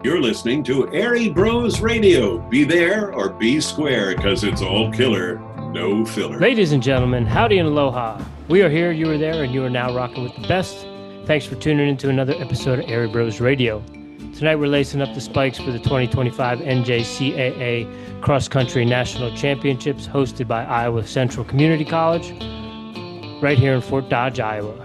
You're listening to Airey Bros Radio. Be there or be square, because it's all killer, no filler. Ladies and gentlemen, howdy and aloha. We are here, you are there, and you are now rocking with the best. Thanks for tuning into another episode of Airey Bros Radio. Tonight we're lacing up the spikes for the 2025 NJCAA Cross Country National Championships hosted by Iowa Central Community College, right here in Fort Dodge, Iowa.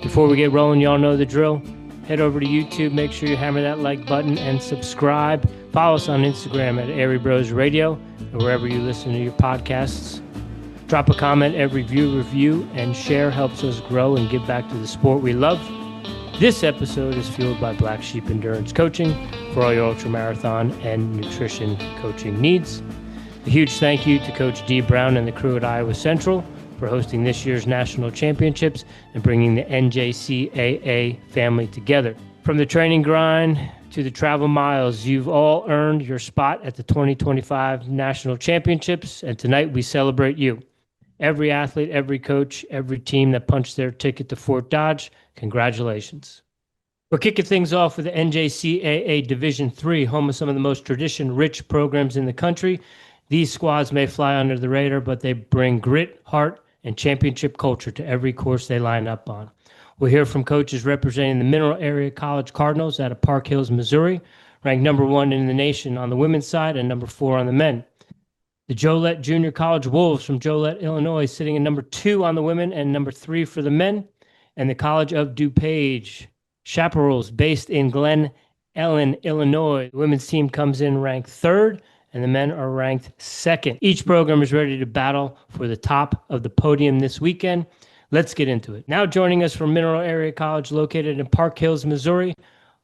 Before we get rolling, y'all know the drill. Head over to YouTube, make sure you hammer that like button and subscribe. Follow us on Instagram at Airey Bros Radio, or wherever you listen to your podcasts. Drop a comment, every review, and share helps us grow and give back to the sport we love. This episode is fueled by Black Sheep Endurance Coaching for all your ultramarathon and nutrition coaching needs. A huge thank you to Coach D. Brown and the crew at Iowa Central for hosting this year's national championships and bringing the NJCAA family together. From the training grind to the travel miles, you've all earned your spot at the 2025 national championships, and tonight we celebrate you. Every athlete, every coach, every team that punched their ticket to Fort Dodge, congratulations. We're kicking things off with the NJCAA Division III, home of some of the most tradition-rich programs in the country. These squads may fly under the radar, but they bring grit, heart, and championship culture to every course they line up on. We'll hear from coaches representing the Mineral Area College Cardinals out of Park Hills, Missouri, ranked number 1 in the nation on the women's side and number 4 on the men. The Joliet Junior College Wolves from Joliet, Illinois, sitting at number 2 on the women and number 3 for the men. And the College of DuPage Chaparrals, based in Glen Ellen, Illinois. The women's team comes in ranked 3rd, and the men are ranked 2nd. Each program is ready to battle for the top of the podium this weekend. Let's get into it. Now joining us from Mineral Area College, located in Park Hills, Missouri,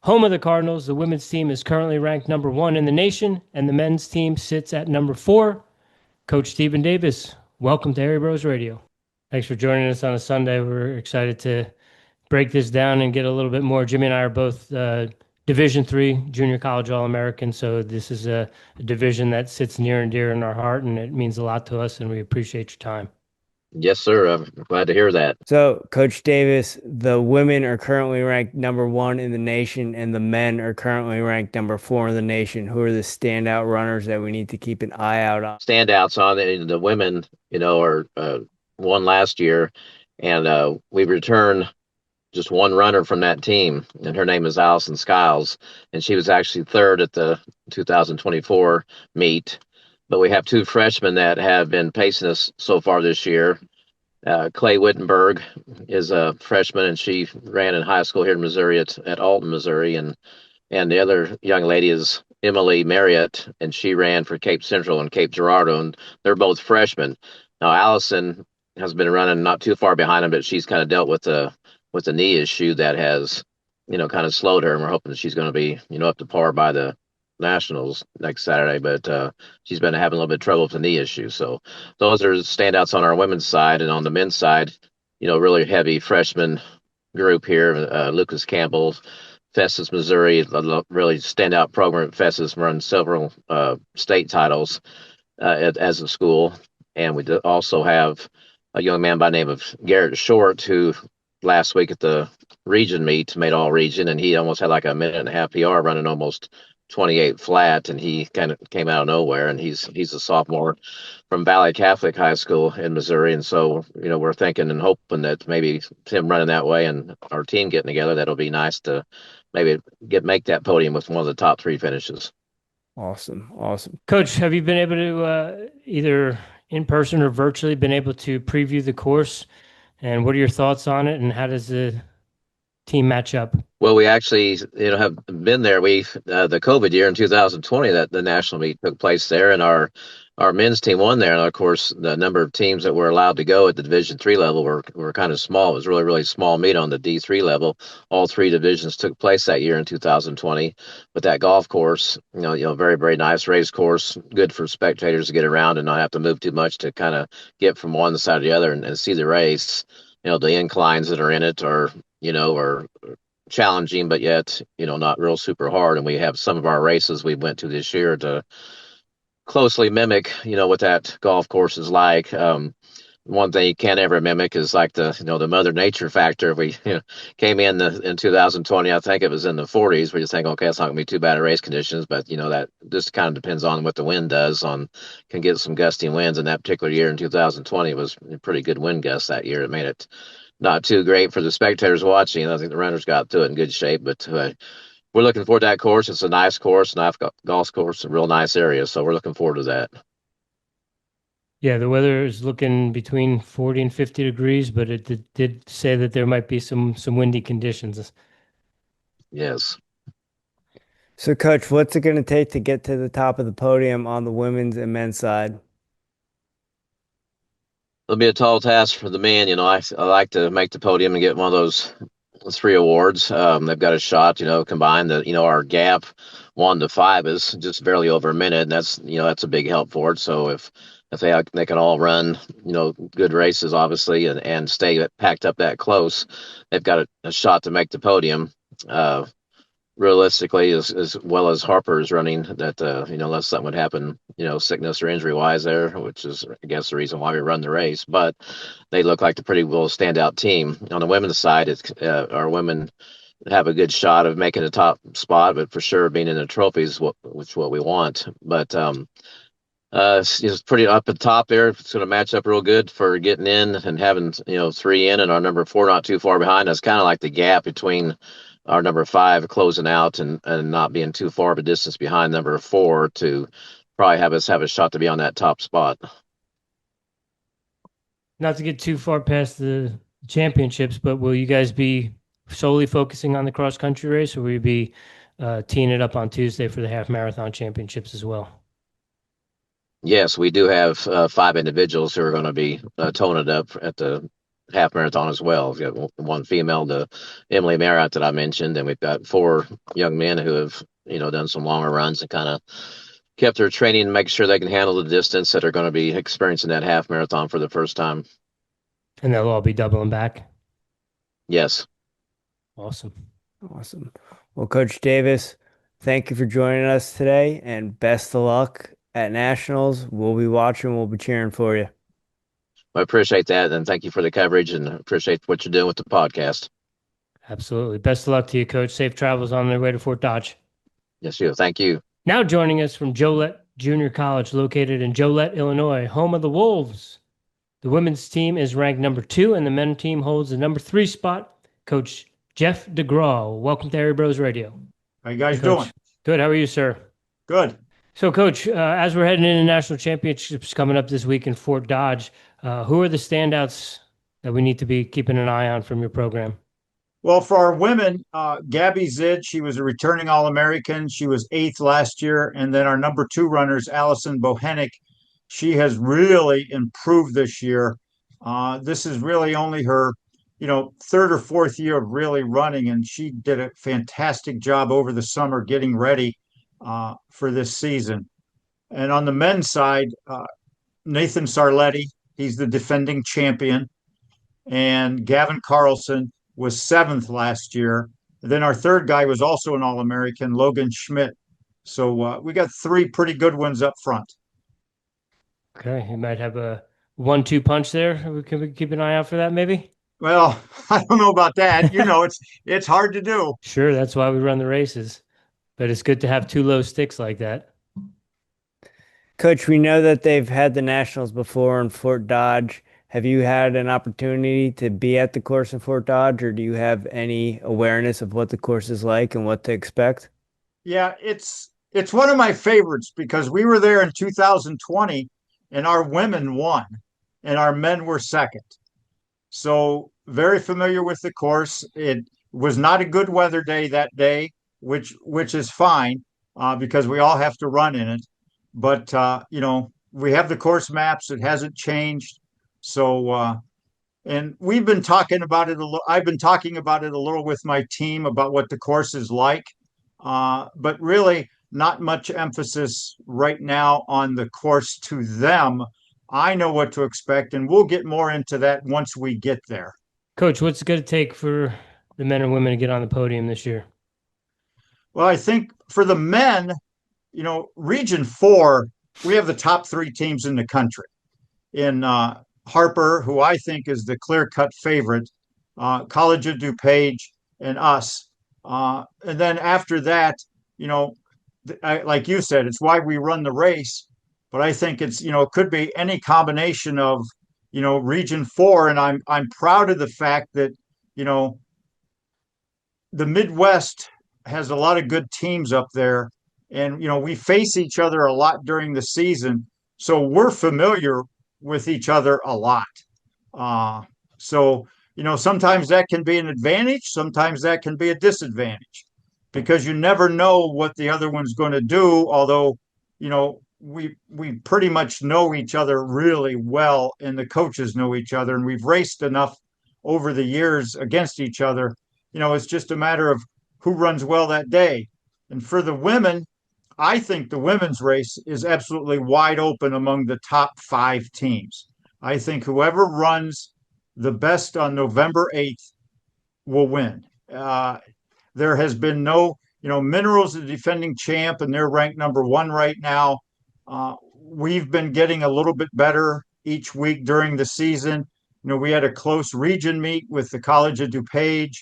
home of the Cardinals, the women's team is currently ranked number 1 in the nation, and the men's team sits at number 4. Coach Stephen Davis, welcome to Airey Bros Radio. Thanks for joining us on a Sunday. We're excited to break this down and get a little bit more. Jimmy and I are both Division III Junior College All-American, so this is a division that sits near and dear in our heart, and it means a lot to us, and we appreciate your time. Yes, sir. I'm glad to hear that. So, Coach Davis, the women are currently ranked number 1 in the nation, and the men are currently ranked number 4 in the nation. Who are the standout runners that we need to keep an eye out on? Standouts on the women, are won last year, and we return just one runner from that team, and her name is Allison Skiles, and she was actually 3rd at the 2024 meet. But we have 2 freshmen that have been pacing us so far this year. Clay Wittenberg is a freshman, and she ran in high school here in Missouri at Alton, Missouri, and the other young lady is Emily Marriott, and she ran for Cape Central and Cape Girardeau, and they're both freshmen. Now Allison has been running not too far behind them, but she's kind of dealt with a knee issue that has, kind of slowed her, and we're hoping that she's going to be, up to par by the Nationals next Saturday, but she's been having a little bit of trouble with the knee issue. So those are standouts on our women's side, and on the men's side, really heavy freshman group here. Lucas Campbell, Festus, Missouri, a really standout program at Festus, run several state titles as a school. And we also have a young man by the name of Garrett Short, who last week at the region meet made all region, and he almost had like a minute and a half PR running almost 28 flat, and he kind of came out of nowhere, and he's a sophomore from Valley Catholic High School in Missouri. And so, we're thinking and hoping that maybe him running that way and our team getting together, that'll be nice to maybe make that podium with one of the top 3 finishes. Awesome. Coach, have you been able to either in person or virtually been able to preview the course, and what are your thoughts on it, and how does the team match up? Well, we actually, have been there. We the COVID year in 2020 that the national meet took place there, and our men's team won there. And of course, the number of teams that were allowed to go at the Division III level were kind of small. It was really, really small meet on the D3 level. All 3 divisions took place that year in 2020. But that golf course, very, very nice race course, good for spectators to get around and not have to move too much to kind of get from one side to the other and see the race. The inclines that are in it are challenging, but yet, not real super hard. And we have some of our races we went to this year to closely mimic, what that golf course is like. one thing you can't ever mimic is like the Mother Nature factor. We came in 2020, I think it was in the 40s. We just think, okay, it's not gonna be too bad of race conditions, but that just kind of depends on what the wind does. Can get some gusty winds, and that particular year in 2020 was a pretty good wind gust that year. It made it not too great for the spectators watching. I think the runners got through it in good shape, but we're looking forward to that course. It's a nice course, nice golf course, a real nice area. So we're looking forward to that. Yeah, the weather is looking between 40 and 50 degrees, but it did say that there might be some windy conditions. Yes. So, Coach, what's it going to take to get to the top of the podium on the women's and men's side? It'll be a tall task for the men. I like to make the podium and get one of those 3 awards. They've got a shot, combined. Our gap 1 to 5 is just barely over a minute, and that's a big help for it. So if they can all run, good races, obviously, and stay packed up that close, they've got a shot to make the podium. Realistically, as well as Harper is running, that unless something would happen, sickness or injury wise there, which is I guess the reason why we run the race. But they look like a pretty well standout team. On the women's side, it's our women have a good shot of making a top spot, but for sure being in the trophies, which is what we want. But it's pretty up at the top there. It's going to match up real good for getting in and having 3 in, and our number 4 not too far behind. That's kind of like the gap between our number 5 closing out and not being too far of a distance behind number 4 to probably have us have a shot to be on that top spot. Not to get too far past the championships, but will you guys be solely focusing on the cross country race, or will you be teeing it up on Tuesday for the half marathon championships as well? Yes, we do have 5 individuals who are going to be towing it up at the half marathon as well. We've got 1 female, to Emily Marriott that I mentioned, and we've got 4 young men who have done some longer runs and kind of kept their training and make sure they can handle the distance, that are going to be experiencing that half marathon for the first time. And they'll all be doubling back? Yes. Awesome. Well, Coach Davis, thank you for joining us today, and best of luck at Nationals. We'll be watching. We'll be cheering for you. I appreciate that, and thank you for the coverage, and appreciate what you're doing with the podcast. Absolutely. Best of luck to you, Coach. Safe travels on their way to Fort Dodge. Yes, you. Thank you. Now joining us from Joliet Junior College, located in Joliet, Illinois, home of the Wolves. The women's team is ranked number 2, and the men's team holds the number 3 spot. Coach Jeff DeGraw, welcome to Airey Bros Radio. How you guys doing? Good. How are you, sir? Good. So, Coach, as we're heading into national championships coming up this week in Fort Dodge, who are the standouts that we need to be keeping an eye on from your program? Well, for our women, Gabby Zid, she was a returning All-American. She was 8th last year. And then our number 2 runners, Allison Bohenick, she has really improved this year. This is really only her, 3rd or 4th year of really running, and she did a fantastic job over the summer getting ready for this season. And on the men's side, Nathan Sarletti, he's the defending champion, and Gavin Carlson was 7th last year. Then our 3rd guy was also an All-American, Logan Schmidt. So we got 3 pretty good ones up front. Okay, you might have a 1-2 punch there. Can we keep an eye out for that, maybe? Well, I don't know about that. It's hard to do. Sure, that's why we run the races. But it's good to have 2 low sticks like that. Coach, we know that they've had the Nationals before in Fort Dodge. Have you had an opportunity to be at the course in Fort Dodge, or do you have any awareness of what the course is like and what to expect? Yeah, it's one of my favorites because we were there in 2020 and our women won and our men were 2nd. So very familiar with the course. It was not a good weather day that day, which is fine because we all have to run in it. But we have the course maps. It hasn't changed. So and we've been talking about it a little. I've been talking about it a little with my team about what the course is like, but really not much emphasis right now on the course to them. I know what to expect, and we'll get more into that once we get there. Coach, what's it going to take for the men and women to get on the podium this year? Well, I think for the men, Region 4, we have the top 3 teams in the country. In Harper, who I think is the clear-cut favorite, College of DuPage, and us. And then after that, you know, like you said, it's why we run the race. But I think it could be any combination of, Region 4, and I'm proud of the fact that, you know, the Midwest has a lot of good teams up there, and we face each other a lot during the season, so we're familiar with each other a lot. Uh, so sometimes that can be an advantage, sometimes that can be a disadvantage, because you never know what the other one's going to do. Although we pretty much know each other really well, and the coaches know each other, and we've raced enough over the years against each other. It's just a matter of who runs well that day. And for the women, I think the women's race is absolutely wide open among the top 5 teams. I think whoever runs the best on November 8th will win. There has been Minerals, the defending champ, and they're ranked number 1 right now. We've been getting a little bit better each week during the season. We had a close region meet with the College of DuPage.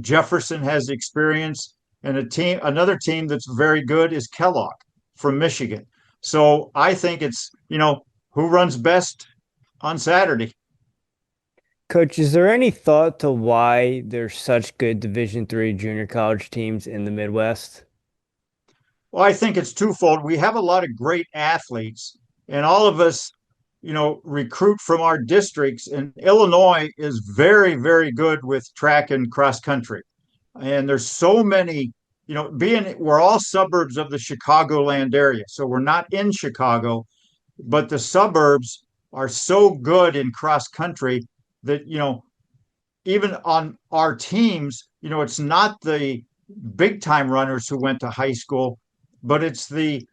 Jefferson has experience, and another team that's very good is Kellogg from Michigan. So I think it's, who runs best on Saturday. Coach, is there any thought to why there's such good Division III junior college teams in the Midwest? Well, I think it's twofold. We have a lot of great athletes, and all of us, recruit from our districts. And Illinois is very, very good with track and cross country. And there's so many, we're all suburbs of the Chicagoland area. So we're not in Chicago, but the suburbs are so good in cross country that, even on our teams, it's not the big time runners who went to high school, but it's the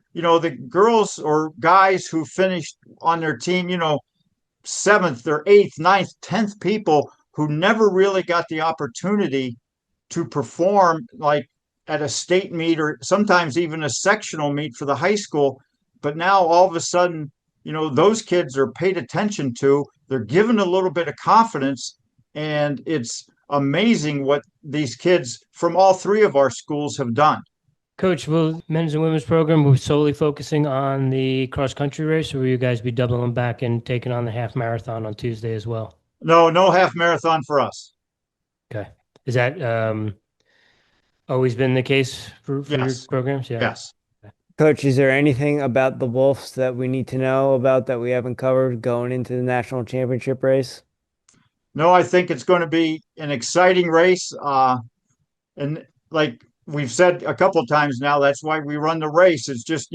girls or guys who finished on their team, 7th or 8th, 9th, 10th people who never really got the opportunity to perform like at a state meet or sometimes even a sectional meet for the high school. But now all of a sudden, those kids are paid attention to, they're given a little bit of confidence, and it's amazing what these kids from all 3 of our schools have done. Coach, will men's and women's program be solely focusing on the cross-country race, or will you guys be doubling back and taking on the half marathon on Tuesday as well? No half marathon for us. Okay. Is that always been the case for your programs? Yeah. Yes. Coach, is there anything about the Wolves that we need to know about that we haven't covered going into the national championship race? No, I think it's going to be an exciting race. And like we've said a couple of times now, that's why we run the race. It's just,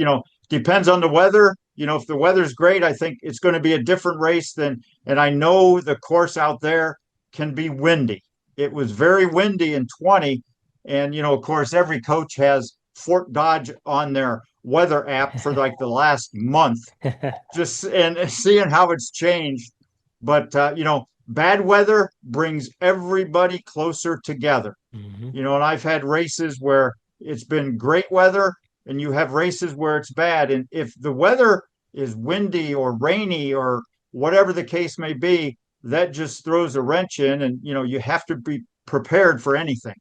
depends on the weather. If the weather's great, I think it's going to be a different race and I know the course out there can be windy. It was very windy in 20. And, of course, every coach has Fort Dodge on their weather app for like the last month, just and seeing how it's changed. But, bad weather brings everybody closer together. Mm-hmm. And I've had races where it's been great weather and you have races where it's bad. And if the weather is windy or rainy or whatever the case may be, that just throws a wrench in, and, you have to be prepared for anything.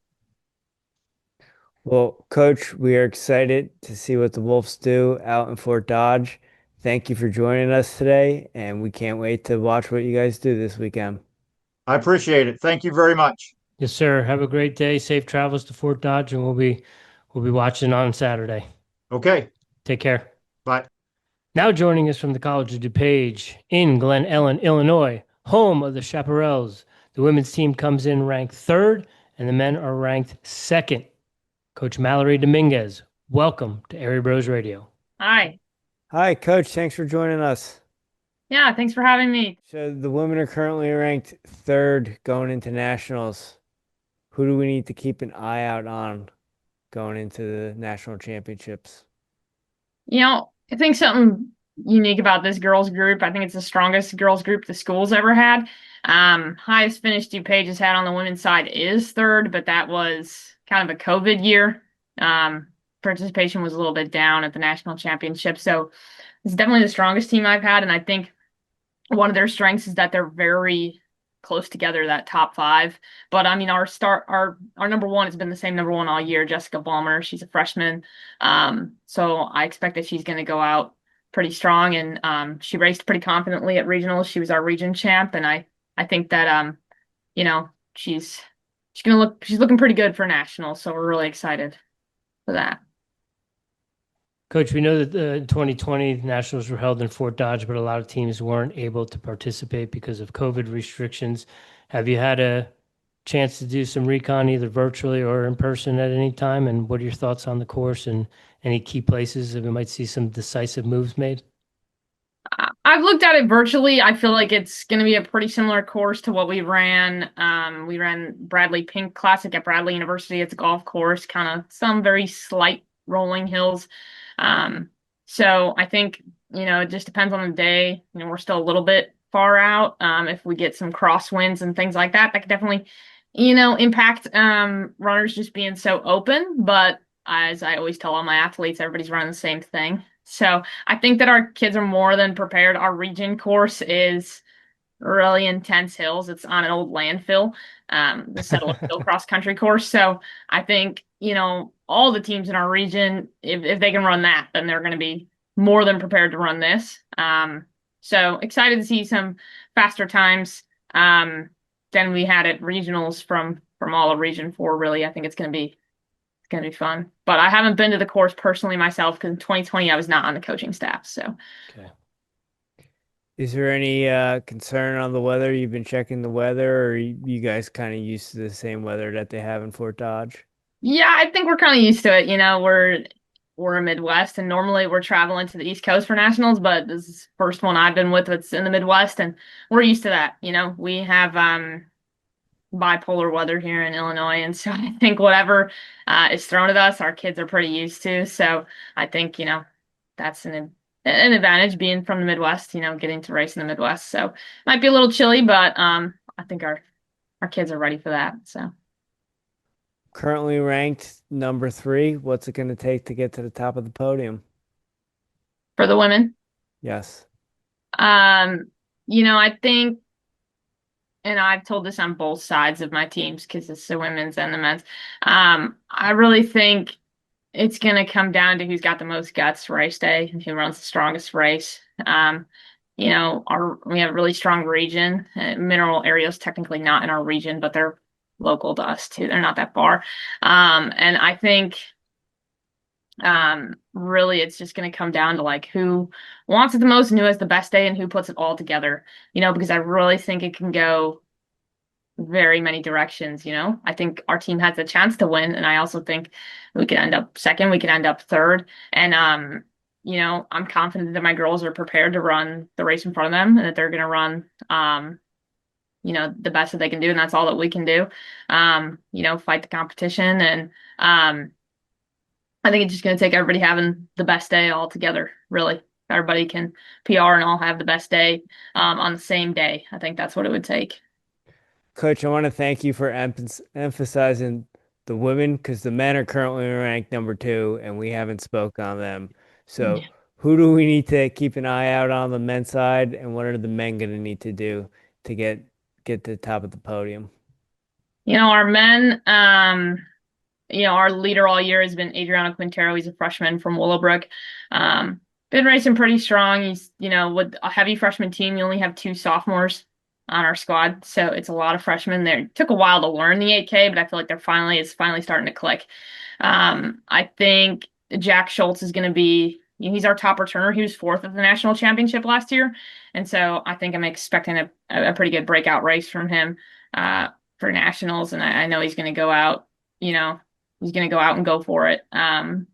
Well, Coach, we are excited to see what the Wolves do out in Fort Dodge. Thank you for joining us today, and we can't wait to watch what you guys do this weekend. I appreciate it. Thank you very much. Yes, sir. Have a great day. Safe travels to Fort Dodge, and we'll be watching on Saturday. Okay. Take care. Bye. Now joining us from the College of DuPage in Glen Ellen, Illinois, home of the Chaparrals, the women's team comes in ranked 3rd, and the men are ranked 2nd. Coach Mallory Dominguez, welcome to Airey Bros Radio. Hi. Hi, Coach. Thanks for joining us. Yeah, thanks for having me. So the women are currently ranked 3rd going into nationals. Who do we need to keep an eye out on going into the national championships? I think something unique about this girls group, I think it's the strongest girls group the school's ever had. Highest finish DuPage has had on the women's side is 3rd, but that was kind of a COVID year. Participation was a little bit down at the national championship. So it's definitely the strongest team I've had. And I think one of their strengths is that they're very close together, that top five. But I mean, our number one has been the same number one all year, Jessica Balmer. She's a freshman. So I expect that she's going to go out pretty strong, and she raced pretty confidently at regionals. She was our region champ, and I think that you know, she's looking pretty good for nationals, so we're really excited for that. Coach, we know that the 2020 Nationals were held in Fort Dodge, but a lot of teams weren't able to participate because of COVID restrictions. Have you had a chance to do some recon either virtually or in person at any time? And what are your thoughts on the course and any key places that we might see some decisive moves made? I've looked at it virtually. I feel like it's going to be a pretty similar course to what we ran. We ran Bradley Pink Classic at Bradley University. It's a golf course, kind of some very slight rolling hills. So I think, it just depends on the day. We're still a little bit far out. If we get some crosswinds and things like that, that could definitely, impact runners just being so open. But as I always tell all my athletes, everybody's running the same thing. So I think that our kids are more than prepared. Our region course is really intense hills. It's on an old landfill, the Settle Hill cross country course. So I think, all the teams in our region, if they can run that, then they're going to be more than prepared to run this. So excited to see some faster times than we had at regionals from all of Region 4. Really, I think it's going to be fun. But I haven't been to the course personally myself because in 2020 I was not on the coaching staff. So, okay. Is there any concern on the weather? You've been checking the weather, or are you guys kind of used to the same weather that they have in Fort Dodge? yeah, I think we're kind of used to it. We're a Midwest, and normally we're traveling to the East Coast for nationals, but this is the first one I've been with that's in the Midwest, and we're used to that. We have bipolar weather here in Illinois, and so I think whatever is thrown at us, our kids are pretty used to. So I think that's an advantage being from the Midwest. Getting to race in the Midwest, so might be a little chilly, but I think our kids are ready for that. So. Currently ranked number 3. What's it going to take to get to the top of the podium? For the women? Yes. I think, and I've told this on both sides of my teams because it's the women's and the men's. I really think it's going to come down to who's got the most guts race day and who runs the strongest race. We have a really strong region. Mineral Area is technically not in our region, but they're local to us too. They're not that far. And I think really it's just going to come down to like who wants it the most and who has the best day and who puts it all together, because I really think it can go very many directions. I think our team has a chance to win, and I also think we could end up second, we could end up third. And I'm confident that my girls are prepared to run the race in front of them and that they're going to run the best that they can do, and that's all that we can do. Fight the competition, and I think it's just going to take everybody having the best day all together. Really, everybody can PR and all have the best day on the same day. I think that's what it would take. Coach, I want to thank you for emphasizing the women, because the men are currently ranked number 2, and we haven't spoke on them. So who do we need to keep an eye out on the men's side, and what are the men going to need to do to get to the top of the podium? Our men, our leader all year has been Adriano Quintero. He's a freshman from Willowbrook. Been racing pretty strong. He's, with a heavy freshman team, you only have 2 sophomores on our squad. So it's a lot of freshmen there. It took a while to learn the 8K, but I feel like it's finally starting to click. I think Jack Schultz is going to be, he's our top returner. He was 4th at the national championship last year. And so I think I'm expecting a pretty good breakout race from him for nationals. And I know he's going to go out, he's going to go out and go for it.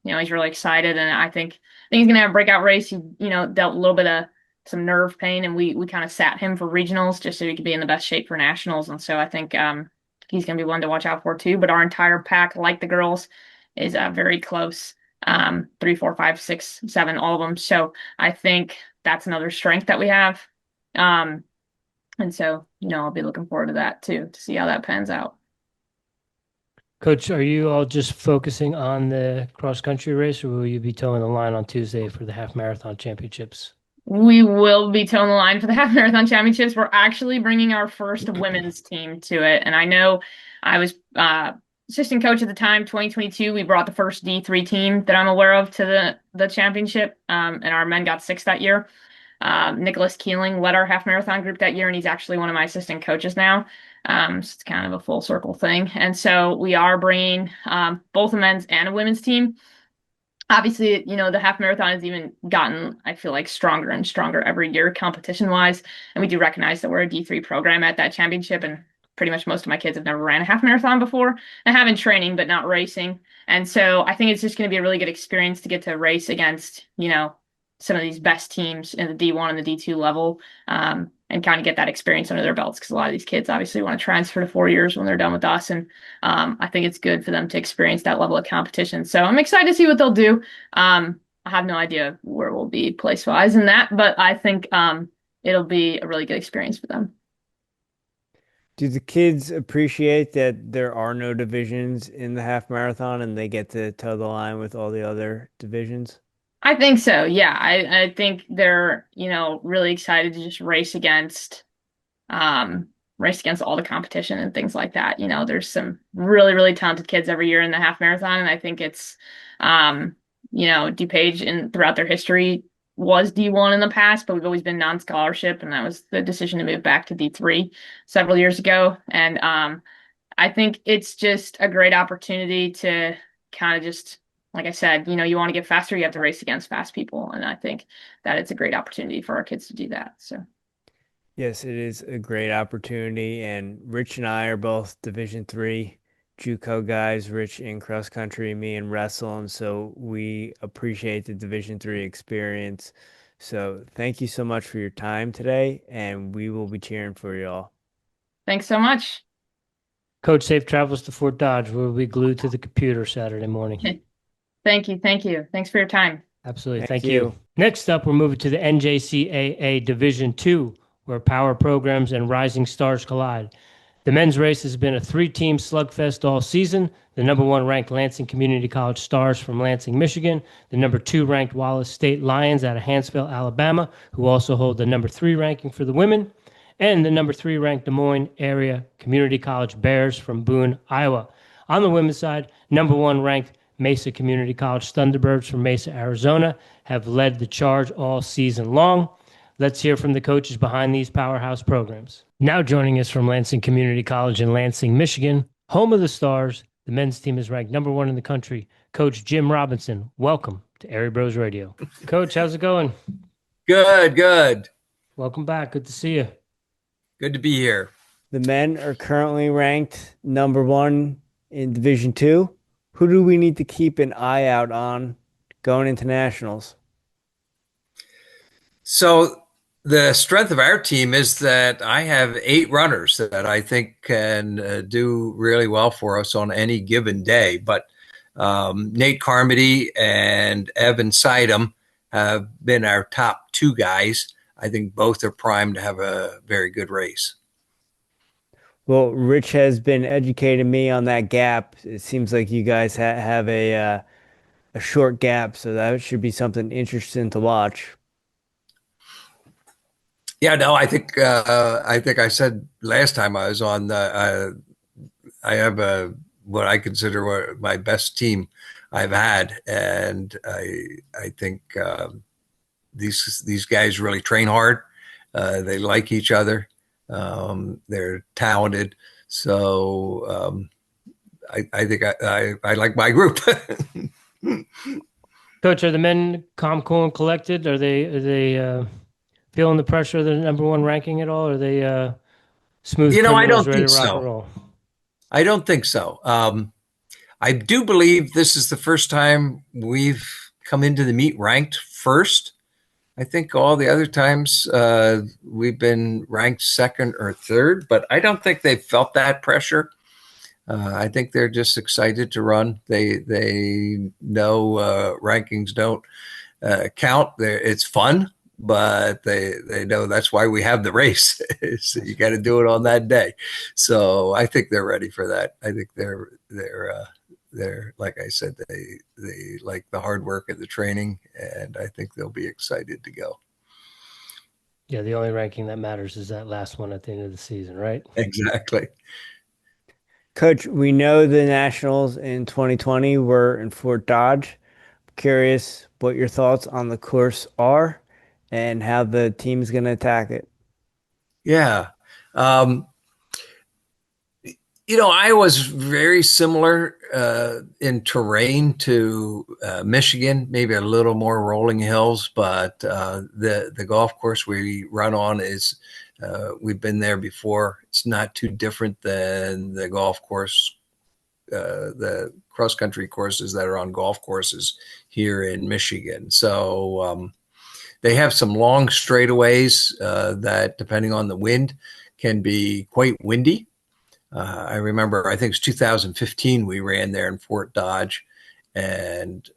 He's really excited. And I think he's going to have a breakout race. He, dealt a little bit of some nerve pain, and we kind of sat him for regionals just so he could be in the best shape for nationals. And so I think he's going to be one to watch out for too. But our entire pack, like the girls, is very close. 3, 4, 5, 6, 7, all of them. So I think that's another strength that we have. And so, I'll be looking forward to that too, to see how that pans out. Coach, are you all just focusing on the cross country race, or will you be towing the line on Tuesday for the half marathon championships? We will be towing the line for the half marathon championships. We're actually bringing our first women's team to it. And I know I was assistant coach at the time, 2022. We brought the first D3 team that I'm aware of to the championship. And our men got sixth that year. Nicholas Keeling led our half marathon group that year, and he's actually one of my assistant coaches now. So it's kind of a full circle thing. And so we are bringing both a men's and a women's team. Obviously, the half marathon has even gotten, I feel like, stronger and stronger every year competition wise. And we do recognize that we're a D3 program at that championship. And pretty much most of my kids have never ran a half marathon before. I have in training, but not racing. And so I think it's just going to be a really good experience to get to race against, some of these best teams in the D1 and the D2 level, and kind of get that experience under their belts. Because a lot of these kids obviously want to transfer to 4 years when they're done with us. And I think it's good for them to experience that level of competition. So I'm excited to see what they'll do. I have no idea where we'll be place-wise in that, but I think it'll be a really good experience for them. Do the kids appreciate that there are no divisions in the half marathon and they get to toe the line with all the other divisions? I think so. Yeah. I think they're, really excited to just race against all the competition and things like that. There's some really, really talented kids every year in the half marathon. And I think it's, DuPage throughout their history was D1 in the past, but we've always been non-scholarship. And that was the decision to move back to D3 several years ago. And I think it's just a great opportunity to kind of just, like I said, you want to get faster, you have to race against fast people. And I think that it's a great opportunity for our kids to do that. So. Yes, it is a great opportunity. And Rich and I are both Division III JUCO guys, Rich in cross country, me in wrestle. And so we appreciate the Division III experience. So thank you so much for your time today. And we will be cheering for you all. Thanks so much. Coach, safe travels to Fort Dodge. We'll be glued to the computer Saturday morning. Thank you. Thank you. Thanks for your time. Absolutely. Thank you. Next up, we're moving to the NJCAA Division II, where power programs and rising stars collide. The men's race has been a 3-team slugfest all season. The number 1 ranked Lansing Community College Stars from Lansing, Michigan. The number 2 ranked Wallace State Lions out of Hanceville, Alabama, who also hold the number 3 ranking for the women. And the number 3 ranked Des Moines Area Community College Bears from Boone, Iowa. On the women's side, number 1 ranked Mesa Community College Thunderbirds from Mesa, Arizona, have led the charge all season long. Let's hear from the coaches behind these powerhouse programs. Now joining us from Lansing Community College in Lansing, Michigan, home of the Stars, the men's team is ranked number 1 in the country. Coach Jim Robinson, welcome to Airey Bros Radio. Coach, how's it going? Good. Welcome back. Good to see you. Good to be here. The men are currently ranked number 1 in Division II. Who do we need to keep an eye out on going into nationals? So the strength of our team is that I have 8 runners that I think can do really well for us on any given day. But Nate Carmody and Evan Sidem have been our top 2 guys. I think both are primed to have a very good race. Well, Rich has been educating me on that gap. It seems like you guys have a short gap, so that should be something interesting to watch. Yeah, no, I think I said last time I was on. I have what I consider my best team I've had, and I think these guys really train hard. They like each other. They're talented. So I think I like my group. Coach, are the men calm, cool, and collected? Are they feeling the pressure of the number 1 ranking at all? Or are they smooth? I don't think so. I don't think so. I do believe this is the first time we've come into the meet ranked first. I think all the other times we've been ranked 2nd or 3rd, but I don't think they've felt that pressure. I think they're just excited to run. They know rankings don't count. It's fun, but they know that's why we have the race. So you got to do it on that day. So I think they're ready for that. I think they're like I said, they like the hard work and the training, and I think they'll be excited to go. Yeah, the only ranking that matters is that last one at the end of the season, right? Exactly. Coach, we know the Nationals in 2020 were in Fort Dodge. Curious what your thoughts on the course are and how the team's going to attack it. Yeah. Um, I was very similar in terrain to Michigan, maybe a little more rolling hills, but the golf course we run on is we've been there before. It's not too different than the golf course, the cross country courses that are on golf courses here in Michigan. So they have some long straightaways that, depending on the wind, can be quite windy. I remember, I think it was 2015, we ran there in Fort Dodge, and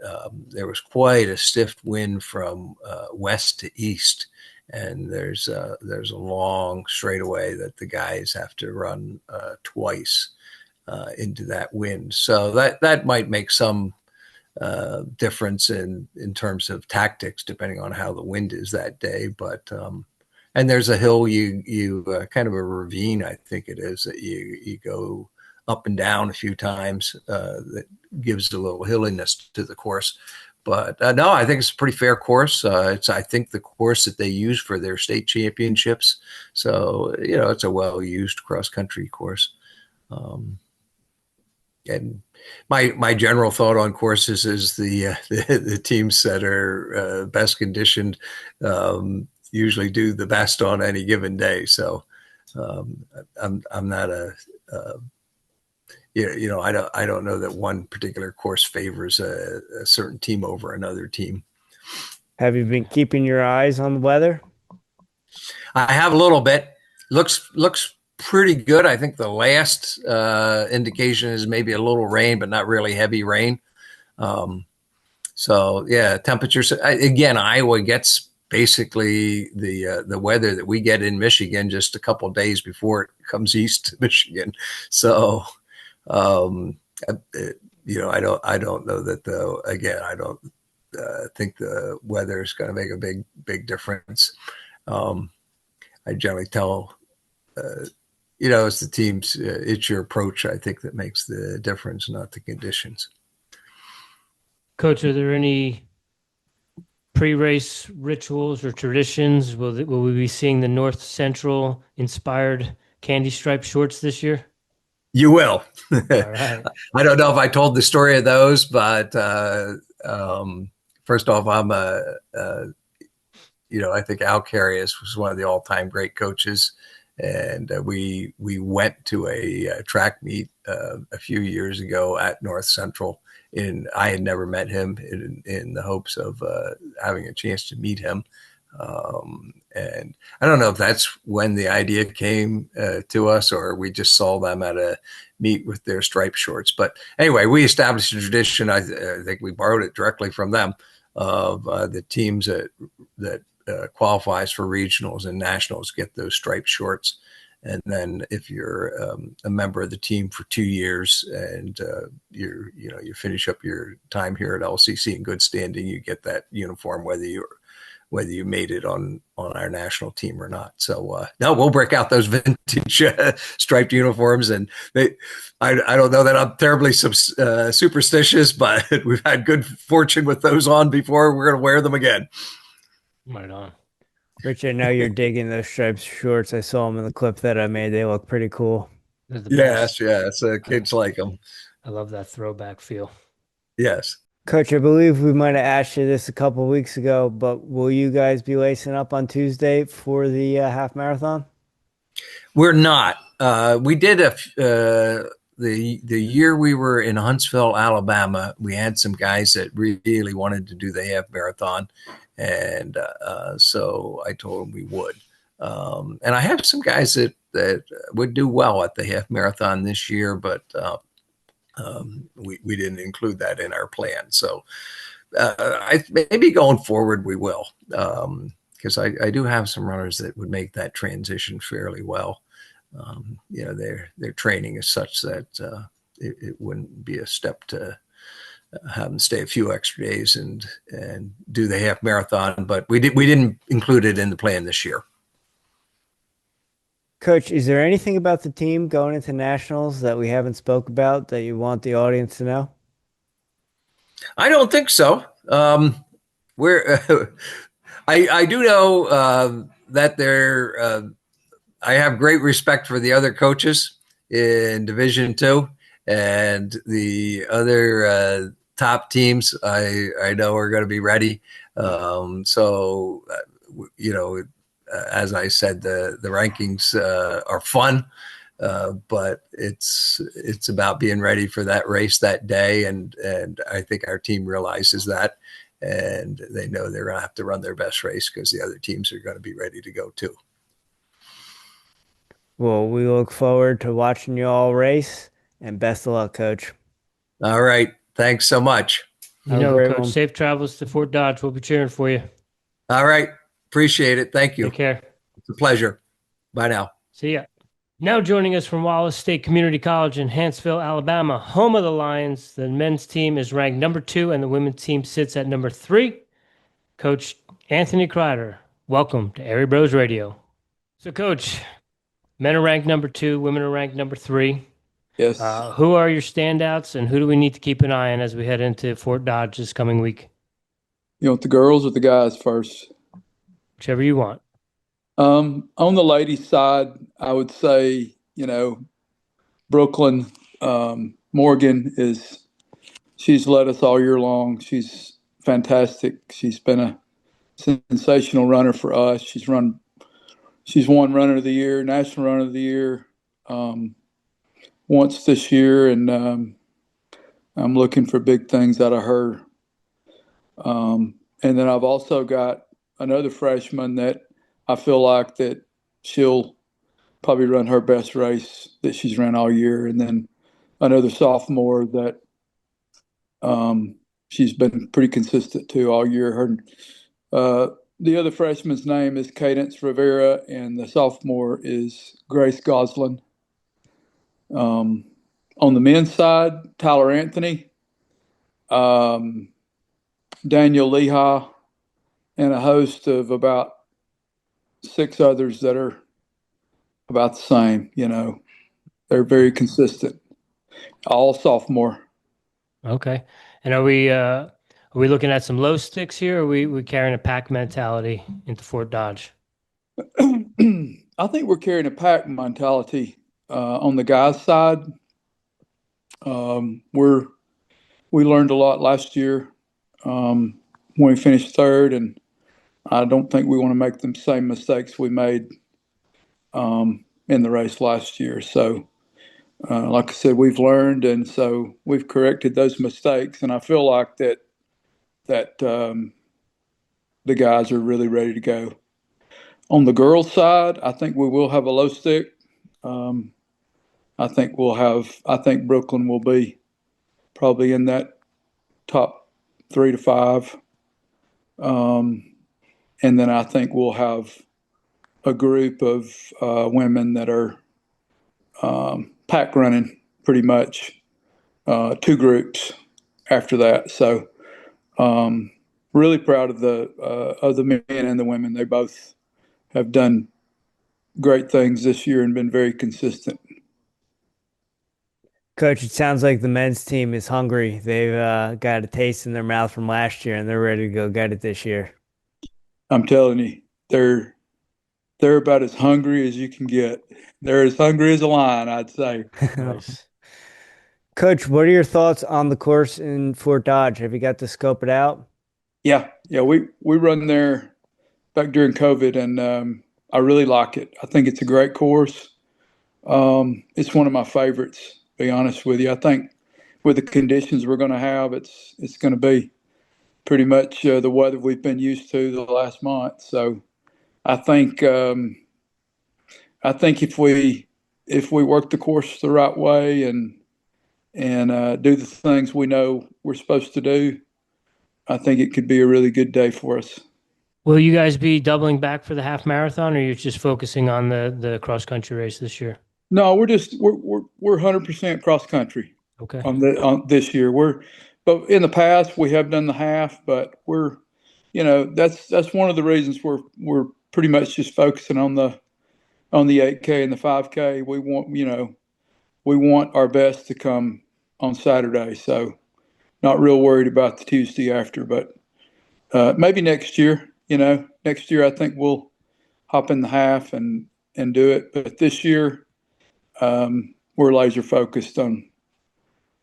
there was quite a stiff wind from west to east. And there's a long straightaway that the guys have to run twice into that wind. So that might make some difference in terms of tactics, depending on how the wind is that day. But and there's a hill you kind of a ravine, I think it is, that you go up and down a few times that gives a little hilliness to the course. But no, I think it's a pretty fair course. It's, I think, the course that they use for their state championships. So, it's a well-used cross-country course. And my general thought on courses is the teams that are best conditioned usually do the best on any given day. So I'm not I don't know that one particular course favors a certain team over another team. Have you been keeping your eyes on the weather? I have a little bit. Looks pretty good. I think the last indication is maybe a little rain, but not really heavy rain. So yeah, temperatures again. Iowa gets basically the weather that we get in Michigan just a couple of days before it comes east to Michigan. So I don't know that I don't think the weather is going to make a big difference. I generally tell it's the teams, it's your approach, I think, that makes the difference, not the conditions. Coach, are there any pre-race rituals or traditions? Will we be seeing the North Central inspired candy striped shorts this year? You will. All right. I don't know if I told the story of those, but first off, I'm I think Al Carius was one of the all-time great coaches. And we went to a track meet a few years ago at North Central. I had never met him in the hopes of having a chance to meet him. And I don't know if that's when the idea came to us, or we just saw them at a meet with their striped shorts. But anyway, we established a tradition. I think we borrowed it directly from them, of the teams that qualifies for regionals and nationals get those striped shorts. And then if you're a member of the team for 2 years and you finish up your time here at LCC in good standing, you get that uniform whether you made it on our national team or not. So no, we'll break out those vintage striped uniforms, and I don't know that I'm terribly superstitious, but we've had good fortune with those on before. We're going to wear them again. Right on. Rich, I know you're digging those striped shorts. I saw them in the clip that I made. They look pretty cool. Yes. Kids like them. I love that throwback feel. Yes. Coach, I believe we might have asked you this a couple of weeks ago, but will you guys be lacing up on Tuesday for the half marathon? We're not. We did the year we were in Huntsville, Alabama. We had some guys that really wanted to do the half marathon. And so I told them we would. And I have some guys that would do well at the half marathon this year, but we didn't include that in our plan. So maybe going forward we will, because I do have some runners that would make that transition fairly well. Their training is such that it wouldn't be a step to have them stay a few extra days and do the half marathon, but we didn't include it in the plan this year. Coach, is there anything about the team going into nationals that we haven't spoke about that you want the audience to know? I don't think so. We're I do know that I have great respect for the other coaches in Division Two, and the other top teams. I know are going to be ready. So you know, as I said, the rankings are fun. But it's about being ready for that race that day, and I think our team realizes that, and they know they're going to have to run their best race because the other teams are going to be ready to go too. Well, we look forward to watching you all race, and best of luck, Coach. All right, thanks so much. You know, Coach, safe travels to Fort Dodge. We'll be cheering for you. All right, appreciate it. Thank you. Take care. It's a pleasure. Bye now. See ya. Now joining us from Wallace State Community College in Huntsville, Alabama, home of the Lions, the men's team is ranked number 2 and the women's team sits at number 3. Coach Anthony Crider, welcome to Airey Bros Radio. So, Coach, men are ranked number 2, women are ranked number 3. Yes. Who are your standouts, and who do we need to keep an eye on as we head into Fort Dodge this coming week? You want the girls or the guys first? Whichever you want. On the ladies' side, I would say, Brooklyn Morgan she's led us all year long. She's fantastic. She's been a sensational runner for us. She's won Runner of the Year, National Runner of the Year once this year, and I'm looking for big things out of her. And then I've also got another freshman that I feel like that she'll probably run her best race that she's run all year. And then another sophomore that she's been pretty consistent too all year. The other freshman's name is Cadence Rivera, and the sophomore is Grace Goslin. On the men's side, Tyler Anthony, Daniel Leha, and a host of about 6 others that are about the same. They're very consistent, all sophomore. Okay. And are we looking at some low sticks here, or are we carrying a pack mentality into Fort Dodge? I think we're carrying a pack mentality on the guys' side. We learned a lot last year when we finished third, and I don't think we want to make the same mistakes we made in the race last year. So, like I said, we've learned, and so we've corrected those mistakes. And I feel like that the guys are really ready to go. On the girls' side, I think we will have a low stick. I think Brooklyn will be probably in that top 3 to 5. And then I think we'll have a group of women that are pack running pretty much, 2 groups after that. So really proud of the men and the women. They both have done great things this year and been very consistent. Coach, it sounds like the men's team is hungry. They've got a taste in their mouth from last year, and they're ready to go get it this year. I'm telling you, they're about as hungry as you can get. They're as hungry as a lion, I'd say. Nice. Coach, what are your thoughts on the course in Fort Dodge? Have you got to scope it out? Yeah. We run there back during COVID, and I really like it. I think it's a great course. It's one of my favorites, to be honest with you. I think with the conditions we're going to have, it's going to be pretty much the weather we've been used to the last month. So I think if we work the course the right way and do the things we know we're supposed to do, I think it could be a really good day for us. Will you guys be doubling back for the half marathon, or you're just focusing on the cross country race this year? No, we're 100% cross country. Okay. On this year, but in the past we have done the half, but that's one of the reasons we're pretty much just focusing on the on the 8K and the 5K. We want our best to come on Saturday. So not real worried about the Tuesday after, but maybe next year. Next year I think we'll hop in the half and do it. But this year we're laser focused on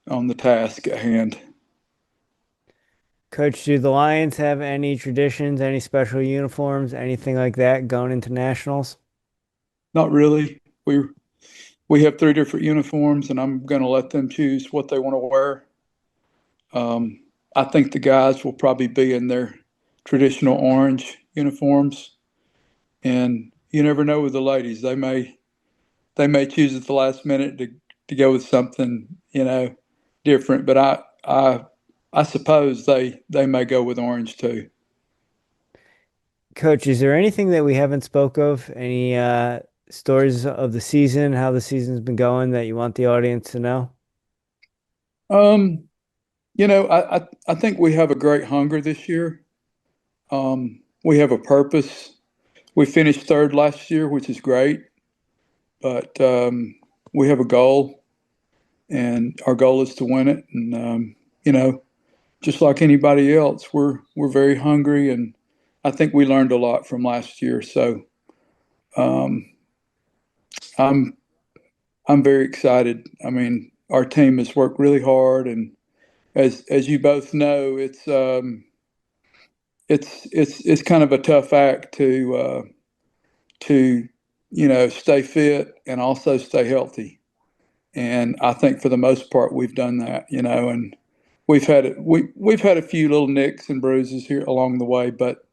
the task at hand. Coach, do the Lions have any traditions, any special uniforms, anything like that going into nationals? Not really. We have 3 different uniforms, and I'm going to let them choose what they want to wear. I think the guys will probably be in their traditional orange uniforms, and you never know with the ladies. They may choose at the last minute to go with something different. But I suppose they may go with orange too. Coach, is there anything that we haven't spoke of? Any stories of the season, how the season's been going that you want the audience to know? I think we have a great hunger this year. We have a purpose. We finished 3rd last year, which is great, but we have a goal, and our goal is to win it. And just like anybody else, we're very hungry, and I think we learned a lot from last year. So I'm very excited. I mean, our team has worked really hard, and as you both know, it's kind of a tough act to stay fit and also stay healthy. And I think for the most part we've done that, and we've had a few little nicks and bruises here along the way, but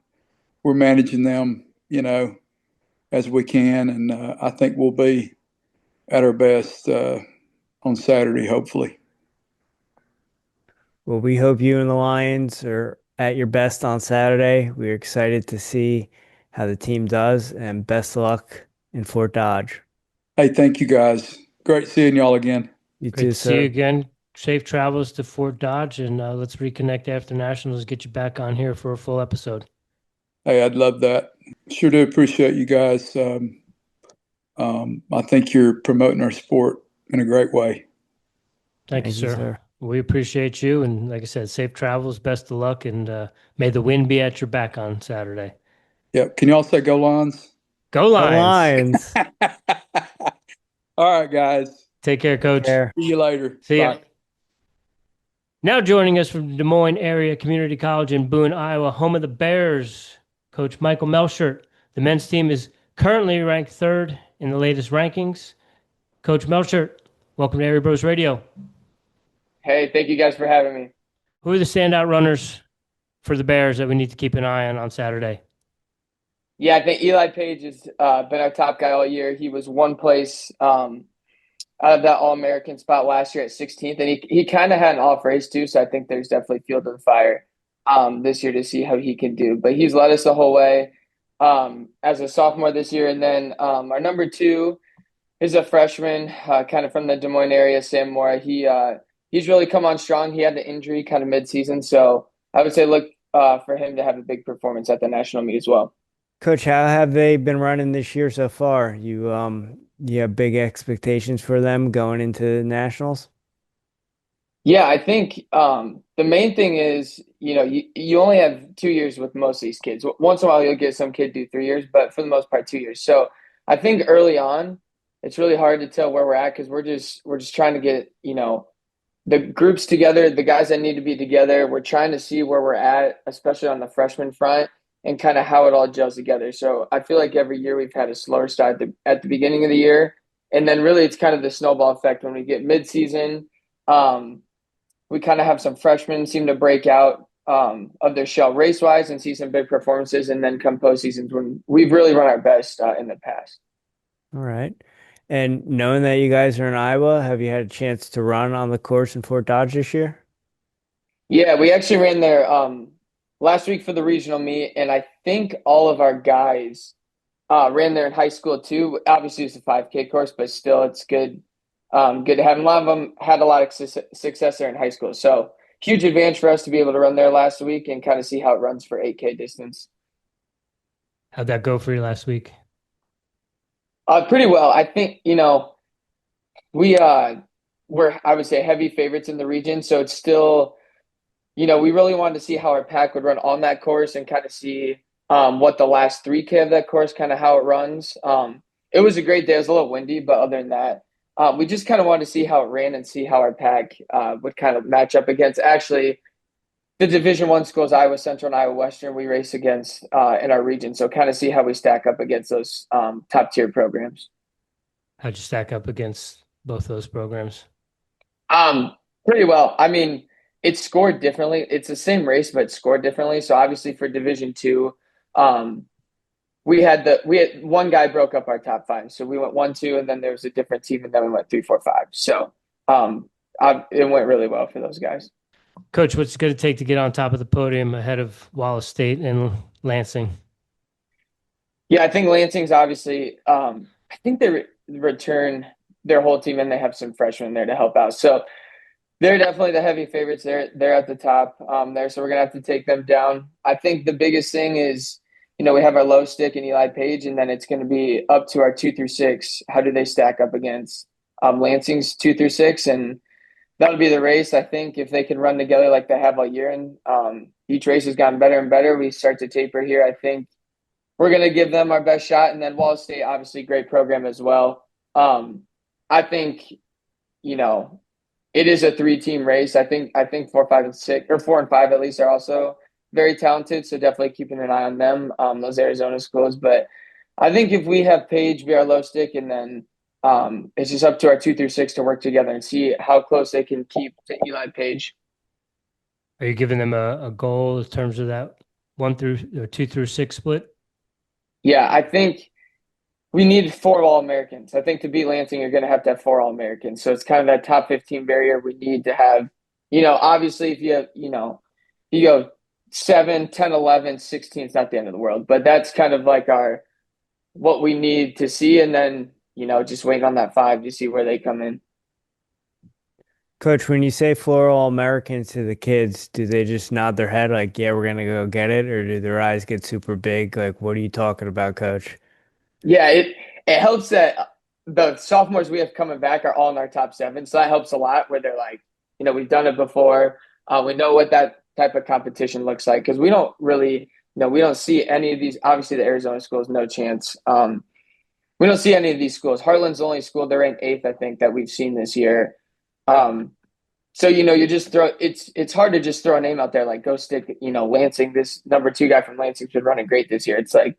we're managing them, as we can, and I think we'll be at our best on Saturday, hopefully. Well, we hope you and the Lions are at your best on Saturday. We're excited to see how the team does, and best of luck in Fort Dodge. Hey, thank you guys. Great seeing y'all again. You Great too, to sir. see you again. Safe travels to Fort Dodge, and let's reconnect after Nationals, get you back on here for a full episode. Hey, I'd love that. Sure do appreciate you guys. I think you're promoting our sport in a great way. Thank you, sir. We appreciate you. And like I said, safe travels, best of luck, and may the wind be at your back on Saturday. Yep. Can y'all say go Lions? Go Lions. Go Lions. All right, guys. Take care, Coach. See you later. See ya. Bye. Now joining us from Des Moines Area Community College in Boone, Iowa, home of the Bears, Coach Michael Melchert. The men's team is currently ranked 3rd in the latest rankings. Coach Melchert, welcome to Airey Bros Radio. Hey, thank you guys for having me. Who are the standout runners for the Bears that we need to keep an eye on Saturday? Yeah, I think Eli Page has been our top guy all year. He was one place out of that All-American spot last year at 16th, and he kind of had an off race too, so I think there's definitely fuel to the fire this year to see how he can do. But he's led us the whole way as a sophomore this year. And then our number 2 is a freshman, kind of from the Des Moines area, Sam Moore. He's really come on strong. He had the injury kind of mid-season, so I would say look for him to have a big performance at the national meet as well. Coach, how have they been running this year so far? You have big expectations for them going into nationals? Yeah, I think the main thing is, you only have 2 years with most of these kids. Once in a while, you'll get some kid do 3 years, but for the most part, 2 years. So I think early on, it's really hard to tell where we're at because we're just trying to get, the groups together, the guys that need to be together. We're trying to see where we're at, especially on the freshman front, and kind of how it all gels together. So I feel like every year we've had a slower start at the beginning of the year. And then really it's kind of the snowball effect when we get midseason. We kind of have some freshmen seem to break out of their shell race-wise and see some big performances, and then come postseasons when we've really run our best in the past. All right. And knowing that you guys are in Iowa, have you had a chance to run on the course in Fort Dodge this year? Yeah, we actually ran there last week for the regional meet, and I think all of our guys ran there in high school too. Obviously, it's a 5K course, but still, it's good. Good to have them. A lot of them had a lot of success there in high school. So huge advantage for us to be able to run there last week and kind of see how it runs for 8K distance. How'd that go for you last week? Pretty well. I think, we we're, I would say, heavy favorites in the region. So it's still, we really wanted to see how our pack would run on that course and kind of see what the last 3K of that course, kind of how it runs. It was a great day. It was a little windy, but other than that, we just kind of wanted to see how it ran and see how our pack would kind of match up against actually the Division I schools, Iowa Central and Iowa Western, we race against in our region. So kind of see how we stack up against those top tier programs. How'd you stack up against both those programs? Pretty well. I mean, it's scored differently. It's the same race, but it's scored differently. So obviously for Division II, we had one guy broke up our top 5. So we went 1, 2, and then there was a different team, and then we went 3, 4, 5. So it went really well for those guys. Coach, what's it going to take to get on top of the podium ahead of Wallace State and Lansing? Yeah, I think Lansing's obviously, I think they return their whole team, and they have some freshmen there to help out. So they're definitely the heavy favorites. They're at the top there, so we're going to have to take them down. I think the biggest thing is, we have our low stick and Eli Page, and then it's going to be up to our 2 through 6. How do they stack up against Lansing's 2 through 6? And that'll be the race. I think if they can run together like they have all year, and each race has gotten better and better, we start to taper here. I think we're going to give them our best shot. And then Wallace State, obviously, great program as well. I think, it is a 3-team race. I think 4, 5, and 6, or 4 and 5 at least, are also very talented. So definitely keeping an eye on them, those Arizona schools. But I think if we have Page be our low stick, and then it's just up to our 2 through 6 to work together and see how close they can keep to Eli Page. Are you giving them a goal in terms of that 2 through 6 split? Yeah, I think we need 4 All-Americans. I think to beat Lansing, you're going to have 4 All-Americans. So it's kind of that top 15 barrier we need to have. Obviously, if you have, you go 7, 10, 11, 16, it's not the end of the world. But that's kind of like what we need to see. And then, just wait on that 5 to see where they come in. Coach, when you say 4 All-Americans to the kids, do they just nod their head like, yeah, we're going to go get it? Or do their eyes get super big? Like, what are you talking about, Coach? Yeah, it helps that the sophomores we have coming back are all in our top 7. So that helps a lot, where they're like, we've done it before. We know what that type of competition looks like, because we don't really, we don't see any of these. Obviously, the Arizona schools, no chance. We don't see any of these schools. Heartland's the only school, they're ranked 8th, I think, that we've seen this year. So, you just it's hard to just throw a name out there like, go stick, Lansing, this number 2 guy from Lansing's been running great this year. It's like,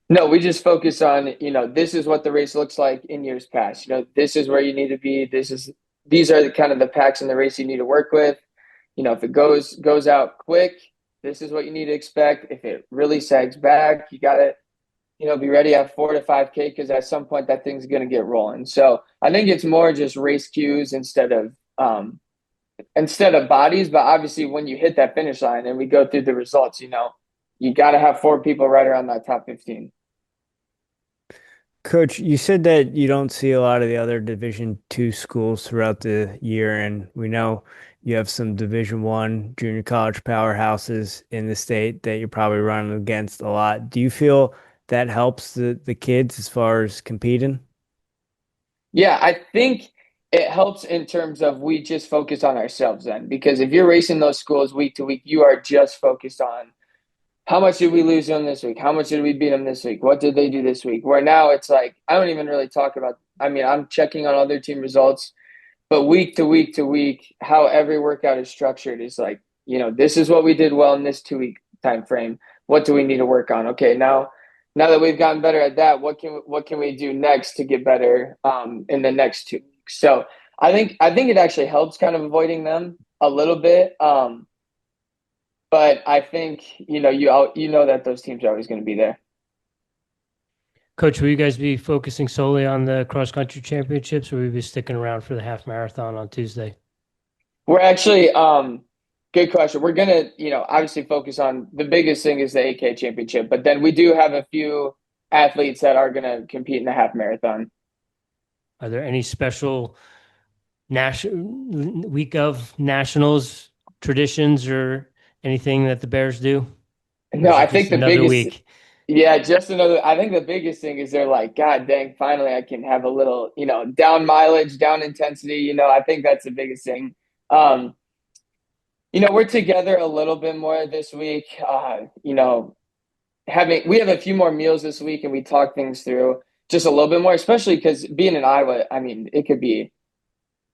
no, we just focus on, this is what the race looks like in years past. This is where you need to be. These are the kind of the packs in the race you need to work with. If it goes out quick, this is what you need to expect. If it really sags back, you got to, be ready at 4 to 5K, because at some point that thing's going to get rolling. So I think it's more just race cues instead of bodies. But obviously, when you hit that finish line and we go through the results, you got to have 4 people right around that top 15. Coach, you said that you don't see a lot of the other Division II schools throughout the year, and we know you have some Division I junior college powerhouses in the state that you're probably running against a lot. Do you feel that helps the kids as far as competing? Yeah, I think it helps in terms of we just focus on ourselves then, because if you're racing those schools week to week, you are just focused on how much did we lose them this week? How much did we beat them this week? What did they do this week? Where now it's like, I don't even really talk about, I'm checking on other team results, but week to week to week, how every workout is structured is like, this is what we did well in this 2-week time frame. What do we need to work on? Okay, now that we've gotten better at that, what can we do next to get better in the next 2 weeks? So I think it actually helps kind of avoiding them a little bit. But I think, you know that those teams are always going to be there. Coach, will you guys be focusing solely on the cross-country championships, or will you be sticking around for the half marathon on Tuesday? We're actually, good question. We're going to, obviously focus on the biggest thing is the AK championship, but then we do have a few athletes that are going to compete in the half marathon. Are there any special week of nationals traditions or anything that the Bears do? No, I think the biggest week. Yeah, just another. I think the biggest thing is they're like, God dang, finally I can have a little, down mileage, down intensity. I think that's the biggest thing. Um, we're together a little bit more this week. We have a few more meals this week and we talk things through just a little bit more, especially because being in Iowa, I mean, it could be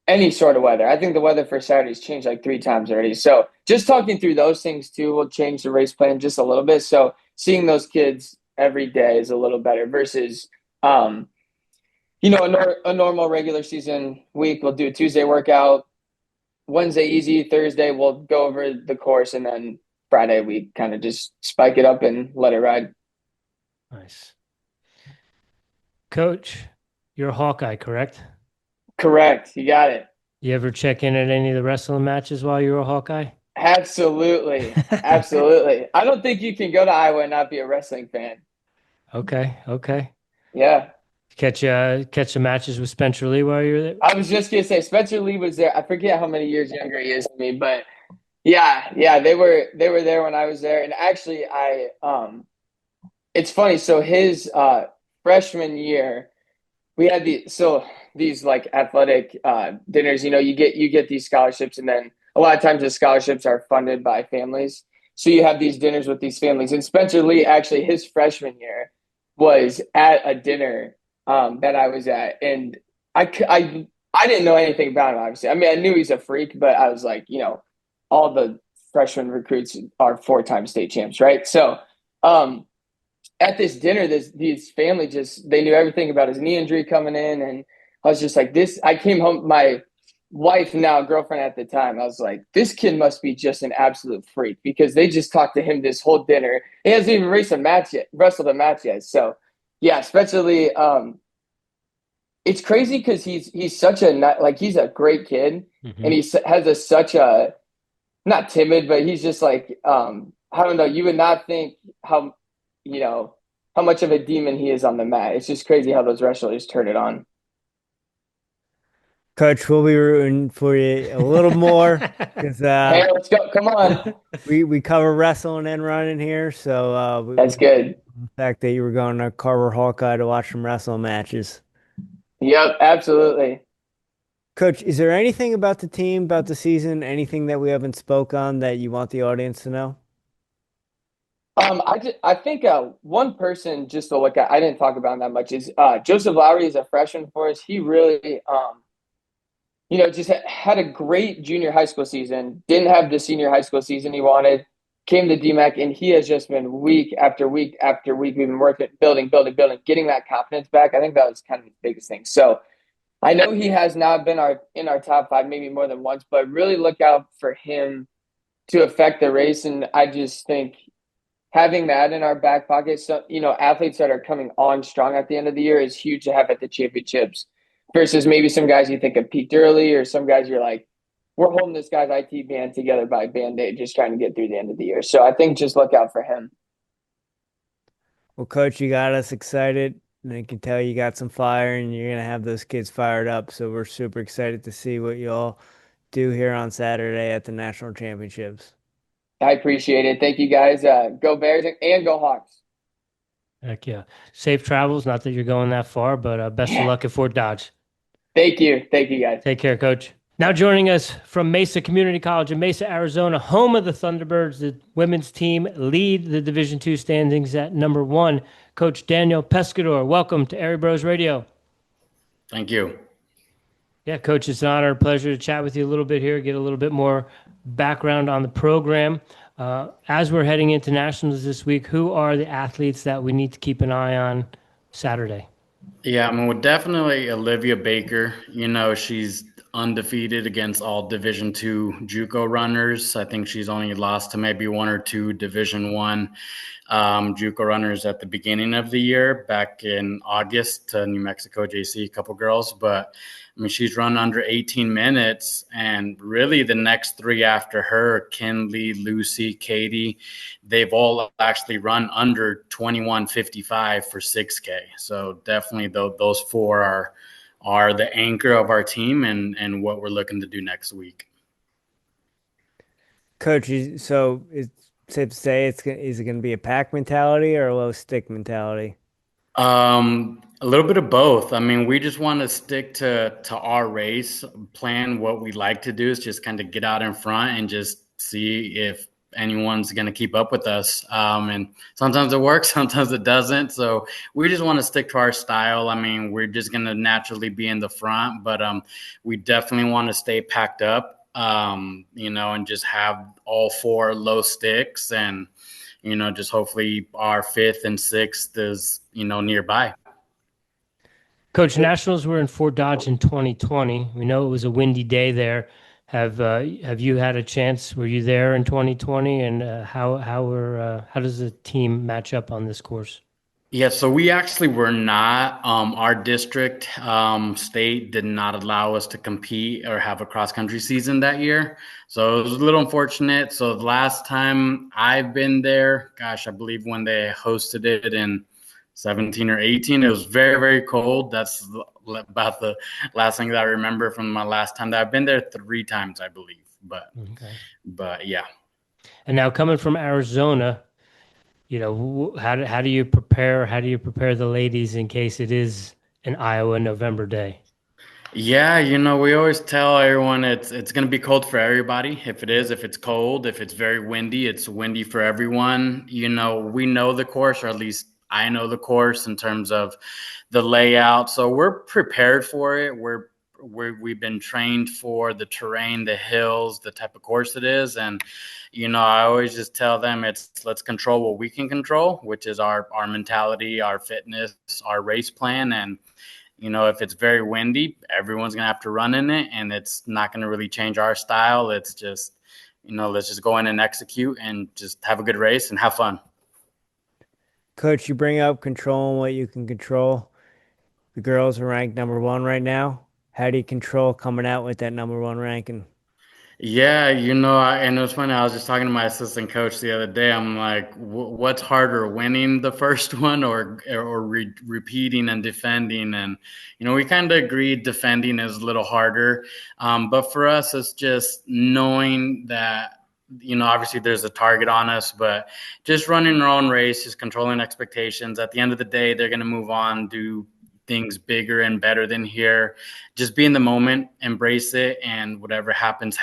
any sort of weather. I think the weather for Saturday's changed like 3 times already. So just talking through those things too will change the race plan just a little bit. So seeing those kids every day is a little better versus, a normal regular season week. We'll do a Tuesday workout, Wednesday easy, Thursday we'll go over the course, and then Friday we kind of just spike it up and let it ride. Nice. Coach, you're a Hawkeye, correct? Correct. You got it. You ever check in at any of the wrestling matches while you were a Hawkeye? Absolutely. Absolutely. I don't think you can go to Iowa and not be a wrestling fan. Okay. Yeah. Catch the matches with Spencer Lee while you were there? I was just gonna say Spencer Lee was there. I forget how many years younger he is than me, but yeah, they were there when I was there. And actually it's funny. So his freshman year, we had these like athletic dinners. You get these scholarships, and then a lot of times the scholarships are funded by families. So you have these dinners with these families. And Spencer Lee, actually, his freshman year was at a dinner that I was at, and I didn't know anything about him. Obviously, I mean, I knew he's a freak, but I was like, all the freshman recruits are 4-time state champs, right? So at this dinner, these family they knew everything about his knee injury coming in, and I was just like, this. I came home, my wife, now girlfriend at the time, I was like, this kid must be just an absolute freak because they just talked to him this whole dinner. He hasn't even wrestled a match yet. So yeah, especially it's crazy because he's such he's a great kid, and he has such a, not timid, but he's just like I don't know. You would not think how much of a demon he is on the mat. It's just crazy how those wrestlers turn it on. Coach, we'll be rooting for you a little more because hey, let's go! Come on. we cover wrestling and running here, so that's good. The fact that you were going to Carver Hawkeye to watch some wrestling matches. Yep, absolutely. Coach, is there anything about the team, about the season, anything that we haven't spoke on that you want the audience to know? I think one person just to look at, I didn't talk about him that much, is Joseph Lowry is a freshman for us. He really just had a great junior high school season, didn't have the senior high school season he wanted, came to DMACC, and he has just been week after week after week. We've been working, building, getting that confidence back. I think that was kind of the biggest thing. So I know he has not been in our top 5 maybe more than once, but really look out for him to affect the race. And I just think having that in our back pocket, so athletes that are coming on strong at the end of the year is huge to have at the championships. Versus maybe some guys you think have peaked early, or some guys you're like, we're holding this guy's IT band together by Band-Aid, just trying to get through the end of the year. So I think just look out for him. Well, Coach, you got us excited, and I can tell you got some fire, and you're going to have those kids fired up. So we're super excited to see what you all do here on Saturday at the National Championships. I appreciate it. Thank you, guys. Go Bears and go Hawks. Heck yeah. Safe travels. Not that you're going that far, but best of luck at Fort Dodge. Thank you. Thank you, guys. Take care, Coach. Now joining us from Mesa Community College in Mesa, Arizona, home of the Thunderbirds, the women's team lead the Division II standings at number 1, Coach Daniel Pescador. Welcome to Airey Bros Radio. Thank you. Yeah, Coach, it's an honor and pleasure to chat with you a little bit here, get a little bit more background on the program. As we're heading into nationals this week, who are the athletes that we need to keep an eye on Saturday? Yeah, I mean, well, definitely Olivia Baker. She's undefeated against all Division II JUCO runners. I think she's only lost to maybe 1 or 2 Division I JUCO runners at the beginning of the year, back in August to New Mexico JC, a couple girls. But I mean, she's run under 18 minutes, and really the next 3 after her, Kinley, Lucy, Katie, they've all actually run under 21:55 for 6K. So definitely those 4 are the anchor of our team and what we're looking to do next week. Coach, so it's safe to say is it going to be a pack mentality or a low stick mentality? A little bit of both. I mean, we just want to stick to our race plan. What we like to do is just kind of get out in front and just see if anyone's going to keep up with us. And sometimes it works, sometimes it doesn't. So we just want to stick to our style. I mean, we're just going to naturally be in the front, but we definitely want to stay packed up, and just have all four low sticks and, just hopefully our fifth and sixth is, nearby. Coach, Nationals were in Fort Dodge in 2020. We know it was a windy day there. Have you had a chance? Were you there in 2020? And how does the team match up on this course? Yeah, so we actually were not. Our district state did not allow us to compete or have a cross country season that year. So it was a little unfortunate. So the last time I've been there, gosh, I believe when they hosted it in 17 or 18, it was very, very cold. That's about the last thing that I remember from my last time. That I've been there 3 times, I believe. But yeah. And now coming from Arizona, how do you prepare? How do you prepare the ladies in case it is an Iowa November day? Yeah, we always tell everyone it's going to be cold for everybody. If it's cold, if it's very windy, it's windy for everyone. We know the course, or at least I know the course in terms of the layout. So we're prepared for it. We've been trained for the terrain, the hills, the type of course it is. And, I always just tell them let's control what we can control, which is our mentality, our fitness, our race plan. And, if it's very windy, everyone's going to have to run in it, and it's not going to really change our style. It's just, let's just go in and execute and just have a good race and have fun. Coach, you bring up controlling what you can control. The girls are ranked number 1 right now. How do you control coming out with that number 1 ranking? Yeah, and it was funny. I was just talking to my assistant coach the other day. I'm like, what's harder, winning the first one or repeating and defending? And, we kind of agreed defending is a little harder. But for us, it's just knowing that, obviously there's a target on us, but just running our own race, just controlling expectations. At the end of the day, they're going to move on, do things bigger and better than here. Just be in the moment, embrace it, and whatever happens,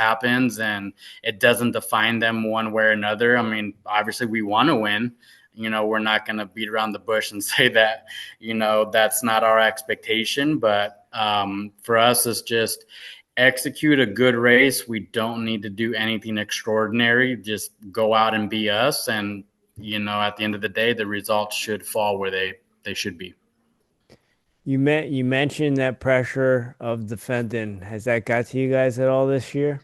and it doesn't define them one way or another. I mean, obviously we want to win. We're not going to beat around the bush and say that, that's not our expectation. But for us, it's just execute a good race. We don't need to do anything extraordinary. Just go out and be us. And, at the end of the day, the results should fall where they should be. You mentioned that pressure of defending. Has that got to you guys at all this year?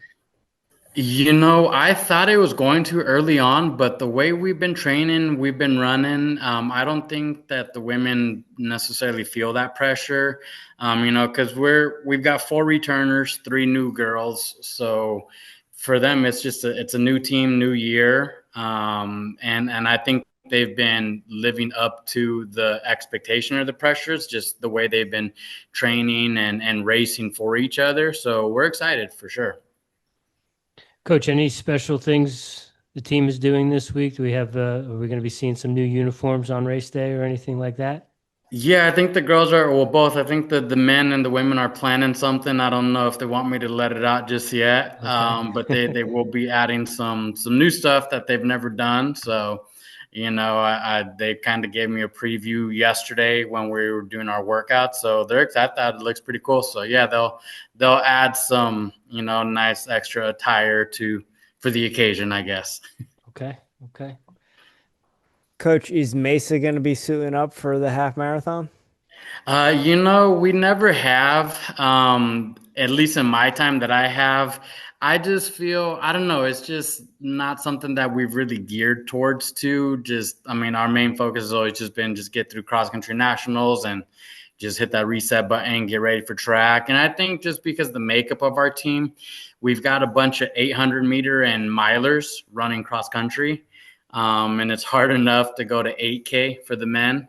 I thought it was going to early on, but the way we've been training, we've been running, I don't think that the women necessarily feel that pressure, because we've got 4 returners, 3 new girls. So for them, it's just it's a new team, new year. And I think they've been living up to the expectation or the pressures, just the way they've been training and racing for each other. So we're excited for sure. Coach, any special things the team is doing this week? Do we have, are we going to be seeing some new uniforms on race day or anything like that? Yeah, I think the girls are, well, both. I think the men and the women are planning something. I don't know if they want me to let it out just yet, okay. But they will be adding some new stuff that they've never done. So, they kind of gave me a preview yesterday when we were doing our workout. So they're excited. That it looks pretty cool. So yeah, they'll add some, nice extra attire for the occasion, I guess. Okay. Coach, is Mesa going to be suiting up for the half marathon? We never have, at least in my time that I have. I just feel, I don't know, it's just not something that we've really geared towards our main focus has always just been just get through cross-country nationals and just hit that reset button, get ready for track. And I think just because the makeup of our team, we've got a bunch of 800-meter and milers running cross-country. And it's hard enough to go to 8K for the men.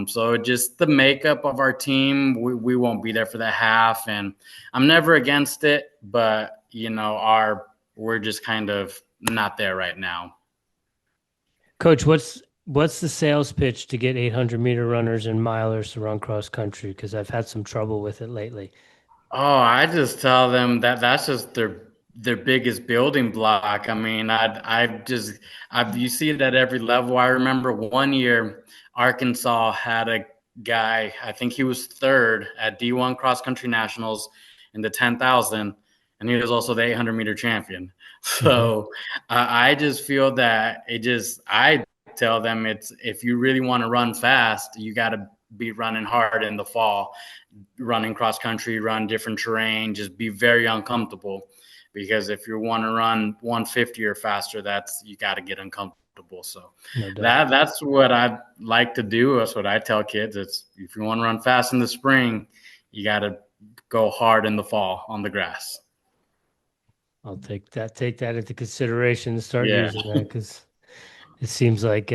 So just the makeup of our team, we won't be there for the half, and I'm never against it, but we're just kind of not there right now. Coach, what's the sales pitch to get 800-meter runners and milers to run cross country? Because I've had some trouble with it lately. Oh, I just tell them that that's just their biggest building block. I mean, you see it at every level. I remember one year Arkansas had a guy, I think he was third at D1 cross country nationals in the 10,000, and he was also the 800-meter champion. So I just feel that I tell them it's, if you really want to run fast, you got to be running hard in the fall, running cross country, run different terrain, just be very uncomfortable. Because if you want to run 150 or faster, you got to get uncomfortable. So that's what I like to do. That's what I tell kids. It's, if you want to run fast in the spring, you got to go hard in the fall on the grass. I'll take that into consideration and start using that, because it seems like,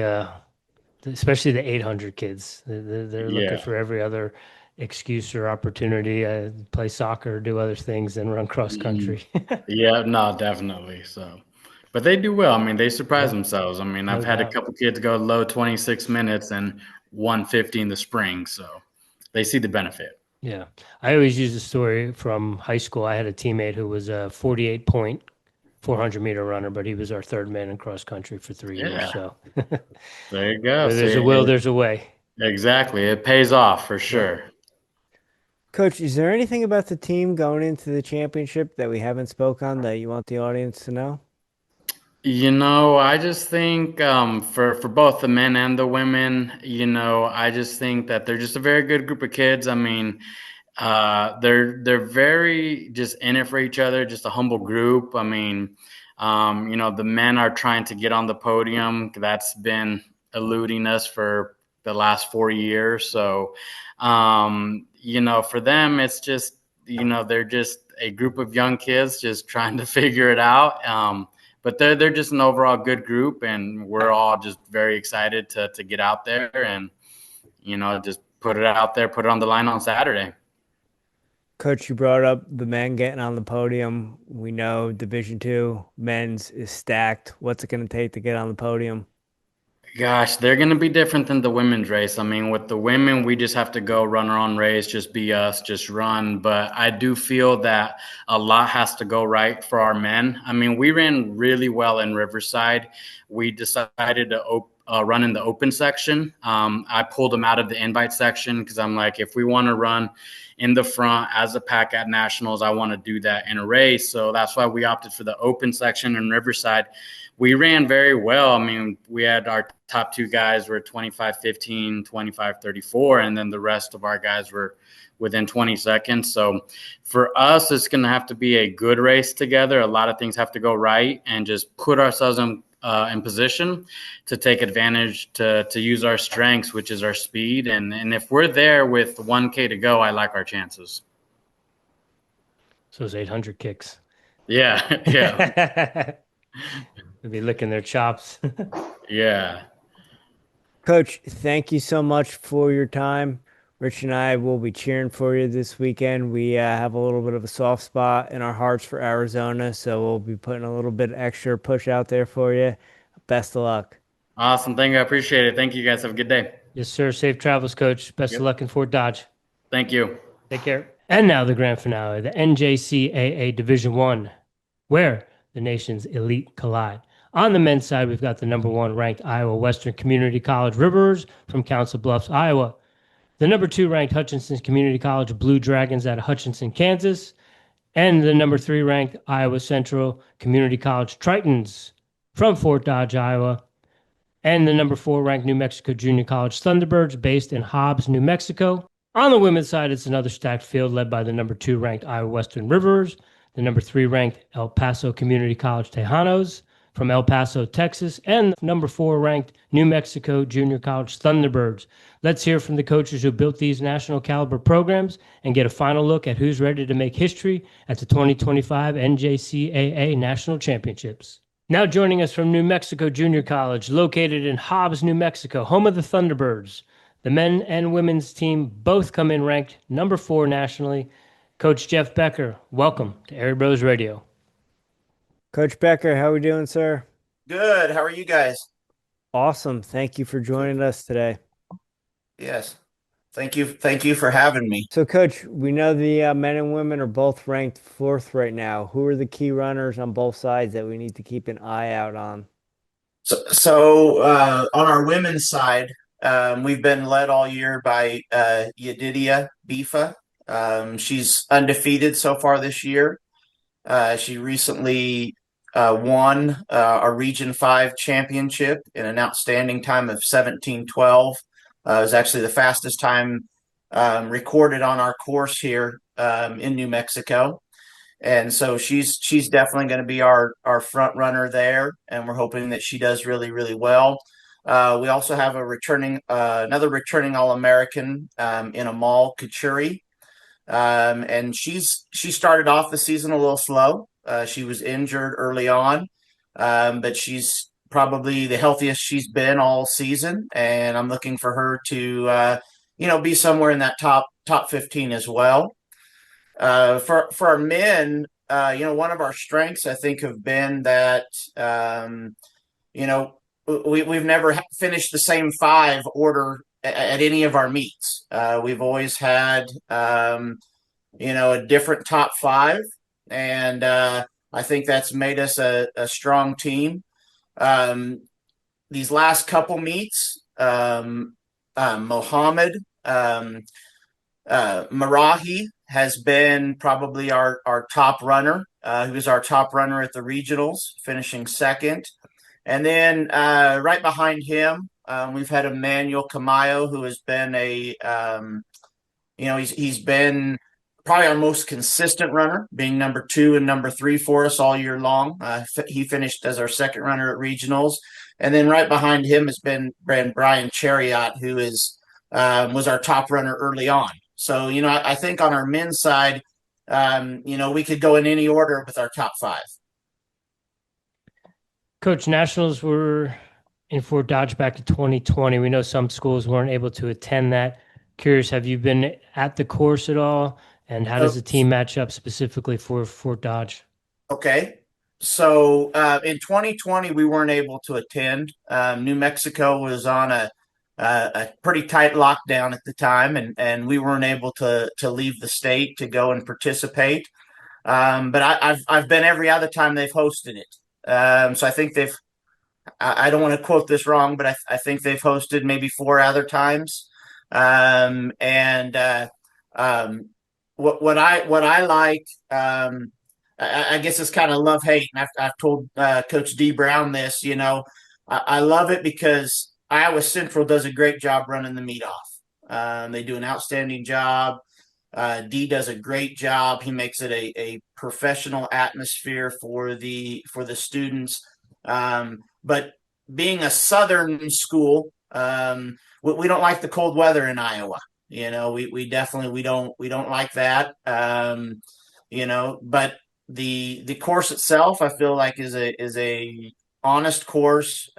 especially the 800 kids, they're looking for every other excuse or opportunity, play soccer, do other things, and run cross country. Yeah, no, definitely. So, but they do well. I mean, they surprise themselves. I mean, I've had a couple kids go low 26 minutes and 150 in the spring. So they see the benefit. Yeah. I always use a story from high school. I had a teammate who was a 48-point 400-meter runner, but he was our third man in cross country for 3 years. So there you go. Where there's a will, there's a way. Exactly. It pays off for sure. Coach, is there anything about the team going into the championship that we haven't spoke on that you want the audience to know? You know, I just think for both the men and the women, you know, I just think that they're just a very good group of kids. I mean, they're very just in it for each other, just a humble group. I mean, you know, the men are trying to get on the podium. That's been eluding us for the last 4 years. So, you know, for them, it's just, you know, they're just a group of young kids just trying to figure it out. But they're just an overall good group, and we're all just very excited to get out there and, you know, just put it out there, put it on the line on Saturday. Coach, you brought up the men getting on the podium. We know Division II men's is stacked. What's it going to take to get on the podium? Gosh, they're going to be different than the women's race. I mean, with the women, we just have to go run our own race, just be us, just run. But I do feel that a lot has to go right for our men. I mean, we ran really well in Riverside. We decided to run in the open section. I pulled them out of the invite section because I'm like, if we want to run in the front as a pack at nationals, I want to do that in a race. So that's why we opted for the open section in Riverside. We ran very well. I mean, we had our top two guys were 25:15, 25:34, and then the rest of our guys were within 20 seconds. So for us, it's going to have to be a good race together. A lot of things have to go right, and just put ourselves in position to take advantage, to use our strengths, which is our speed. And if we're there with 1K to go, I like our chances. So it's 800 kicks. Yeah, yeah. They'll be licking their chops. Yeah. Coach, thank you so much for your time. Rich and I will be cheering for you this weekend. We have a little bit of a soft spot in our hearts for Arizona, so we'll be putting a little bit extra push out there for you. Best of luck. Awesome. Thank you. I appreciate it. Thank you, guys. Have a good day. Yes, sir. Safe travels, Coach. Best of luck in Fort Dodge. Thank you. Take care. And now the grand finale, the NJCAA Division I, where the nation's elite collide. On the men's side, we've got the number 1 ranked Iowa Western Community College Riverers from Council Bluffs, Iowa. The number 2 ranked Hutchinson Community College Blue Dragons out of Hutchinson, Kansas. And the number 3 ranked Iowa Central Community College Tritons from Fort Dodge, Iowa. And the number 4 ranked New Mexico Junior College Thunderbirds based in Hobbs, New Mexico. On the women's side, it's another stacked field led by the number 2 ranked Iowa Western Riverers, the number 3 ranked El Paso Community College Tejanos from El Paso, Texas, and number 4 ranked New Mexico Junior College Thunderbirds. Let's hear from the coaches who built these national caliber programs and get a final look at who's ready to make history at the 2025 NJCAA National Championships. Now joining us from New Mexico Junior College, located in Hobbs, New Mexico, home of the Thunderbirds. The men and women's team both come in ranked number 4 nationally. Coach Jeff Becker, welcome to Airey Bros Radio. Coach Becker, how are we doing, sir? Good. How are you guys? Awesome. Thank you for joining us today. Yes. Thank you. Thank you for having me. So, Coach, we know the men and women are both ranked fourth right now. Who are the key runners on both sides that we need to keep an eye out on? So on our women's side, we've been led all year by Yedidia Bifa. She's undefeated so far this year. She recently won a Region 5 championship in an outstanding time of 17:12. It was actually the fastest time recorded on our course here in New Mexico. And so she's definitely going to be our front runner there, and we're hoping that she does really, really well. We also have another returning All-American in Amal Kachuri. And she started off the season a little slow. She was injured early on, but she's probably the healthiest she's been all season, and I'm looking for her to be somewhere in that top 15 as well. For our men, one of our strengths I think have been that we've never finished the same five order at any of our meets. We've always had a different top five, and I think that's made us a strong team. These last couple meets, Mohammed Marahi has been probably our top runner. He was our top runner at the regionals, finishing second. And then right behind him, we've had Emmanuel Camayo, who has been he's been probably our most consistent runner, being number 2 and number 3 for us all year long. He finished as our second runner at regionals. And then right behind him has been Brian Chariot, who was our top runner early on. So, I think on our men's side, we could go in any order with our top five. Coach, Nationals were in Fort Dodge back in 2020. We know some schools weren't able to attend that. Curious, have you been at the course at all? And how does the team match up specifically for Fort Dodge? Okay. So in 2020, we weren't able to attend. New Mexico was on a pretty tight lockdown at the time, and we weren't able to leave the state to go and participate. But I've been every other time they've hosted it. So I think I don't want to quote this wrong, but I think they've hosted maybe 4 other times. What I like, I guess it's kind of love-hate. And I've told Coach D. Brown this, I love it because Iowa Central does a great job running the meet off. They do an outstanding job. D does a great job. He makes it a professional atmosphere for the students. But being a southern school, we don't like the cold weather in Iowa. We definitely don't like that. But the course itself, I feel like is a honest course.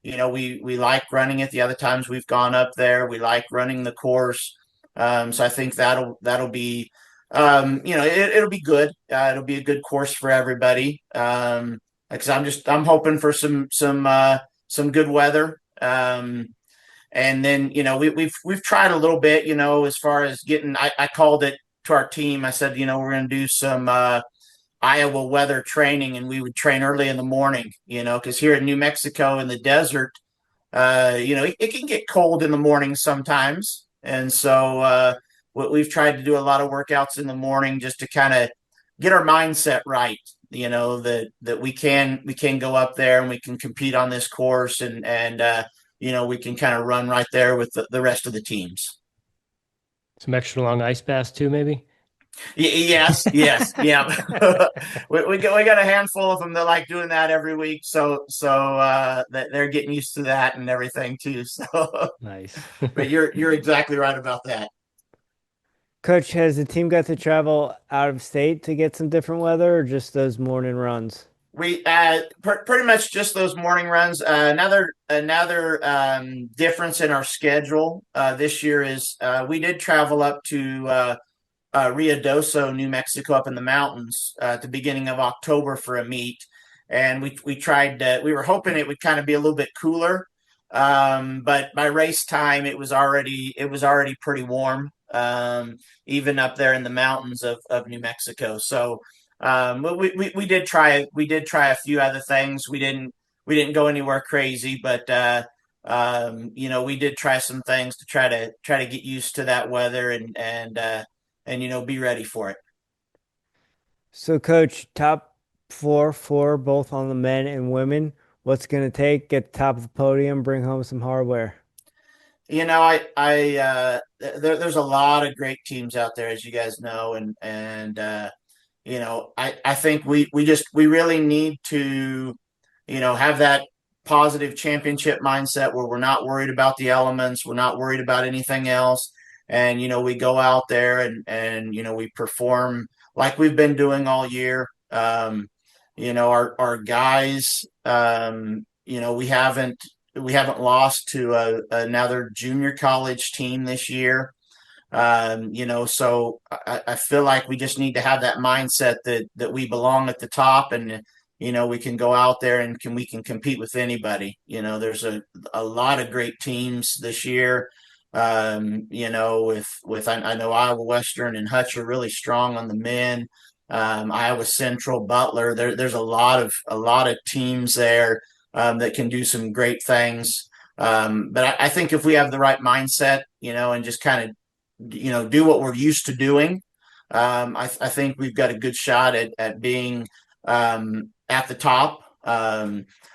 We like running it. The other times we've gone up there, we like running the course. So I think that'll be, it'll be good. It'll be a good course for everybody. Because I'm hoping for some good weather. And then, we've tried a little bit, as far as getting, I called it to our team. I said, we're going to do some Iowa weather training, and we would train early in the morning, because here in New Mexico in the desert, it can get cold in the morning sometimes. And so we've tried to do a lot of workouts in the morning just to kind of get our mindset right, that we can go up there and we can compete on this course, and we can kind of run right there with the rest of the teams. Some extra long ice baths too, maybe? Yes, yeah. we got a handful of them that like doing that every week, so they're getting used to that and everything too. So nice. But you're exactly right about that. Coach, has the team got to travel out of state to get some different weather, or just those morning runs? We pretty much just those morning runs. Another difference in our schedule this year is we did travel up to Ruidoso, New Mexico, up in the mountains at the beginning of October for a meet. and we tried we were hoping it would kind of be a little bit cooler, but by race time it was already pretty warm, even up there in the mountains of New Mexico. So we did try a few other things. We didn't go anywhere crazy, but we did try some things to try to get used to that weather and be ready for it. So, Coach, top four, both on the men and women. What's going to take? Get the top of the podium, bring home some hardware. There's a lot of great teams out there, as you guys know, and I think we really need to, have that positive championship mindset where we're not worried about the elements, we're not worried about anything else, and we go out there and we perform like we've been doing all year. Our guys, we haven't lost to another junior college team this year. So I feel like we just need to have that mindset that we belong at the top, and we can go out there and we can compete with anybody. There's a lot of great teams this year. With I know Iowa Western and Hutch are really strong on the men. Iowa Central, Butler. There's a lot of teams there that can do some great things. But I think if we have the right mindset, and just kind of, do what we're used to doing, I think we've got a good shot at being at the top.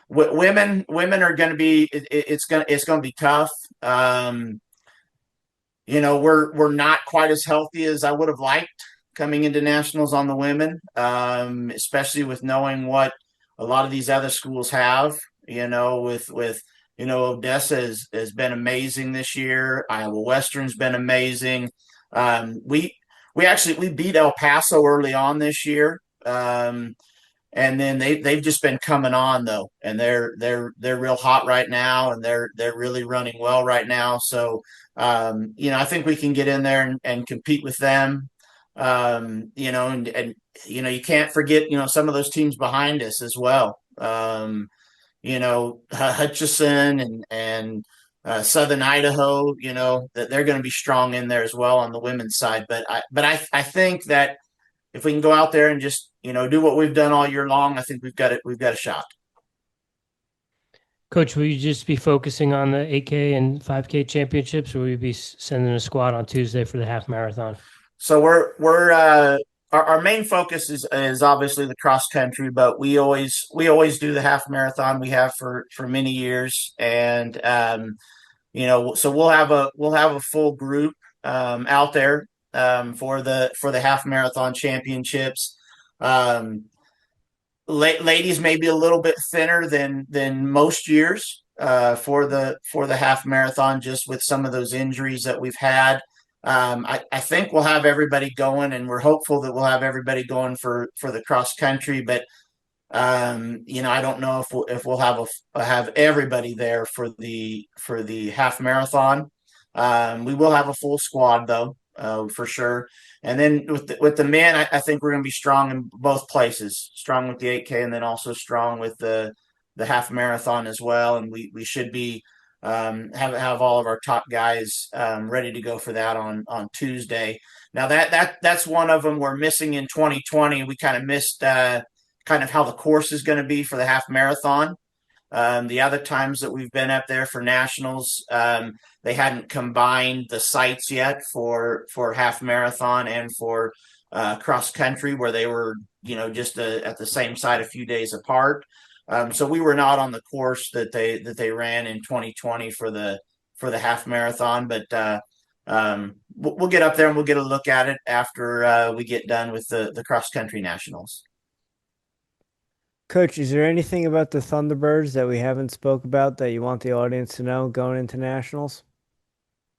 Women are going to be, it's going to be tough. We're not quite as healthy as I would have liked coming into nationals on the women, especially with knowing what a lot of these other schools have. Odessa has been amazing this year. Iowa Western's been amazing. We beat El Paso early on this year, and then they've just been coming on though, and they're real hot right now, and they're really running well right now. So I think we can get in there and compete with them. And you can't forget some of those teams behind us as well. Hutchinson and Southern Idaho, that they're going to be strong in there as well on the women's side. But I think that if we can go out there and just, do what we've done all year long, I think we've got a shot. Coach, will you just be focusing on the 8K and 5K championships, or will you be sending a squad on Tuesday for the half marathon? So our main focus is obviously the cross country, but we always do the half marathon. We have for many years, and so we'll have a full group out there for the half marathon championships. Ladies may be a little bit thinner than most years for the half marathon, just with some of those injuries that we've had. I think we'll have everybody going, and we're hopeful that we'll have everybody going for the cross country. But I don't know if we'll have everybody there for the half marathon. We will have a full squad though, for sure. And then with the men, I think we're going to be strong in both places. Strong with the 8K, and then also strong with the half marathon as well. And we should be have all of our top guys ready to go for that on Tuesday. Now that's one of them we're missing in 2020. We kind of missed kind of how the course is going to be for the half marathon. The other times that we've been up there for nationals, they hadn't combined the sites yet for half marathon and for cross country, where they were just at the same site a few days apart. So we were not on the course that they ran in 2020 for the half marathon, but we'll get up there and we'll get a look at it after we get done with the cross country nationals. Coach, is there anything about the Thunderbirds that we haven't spoke about that you want the audience to know going into nationals?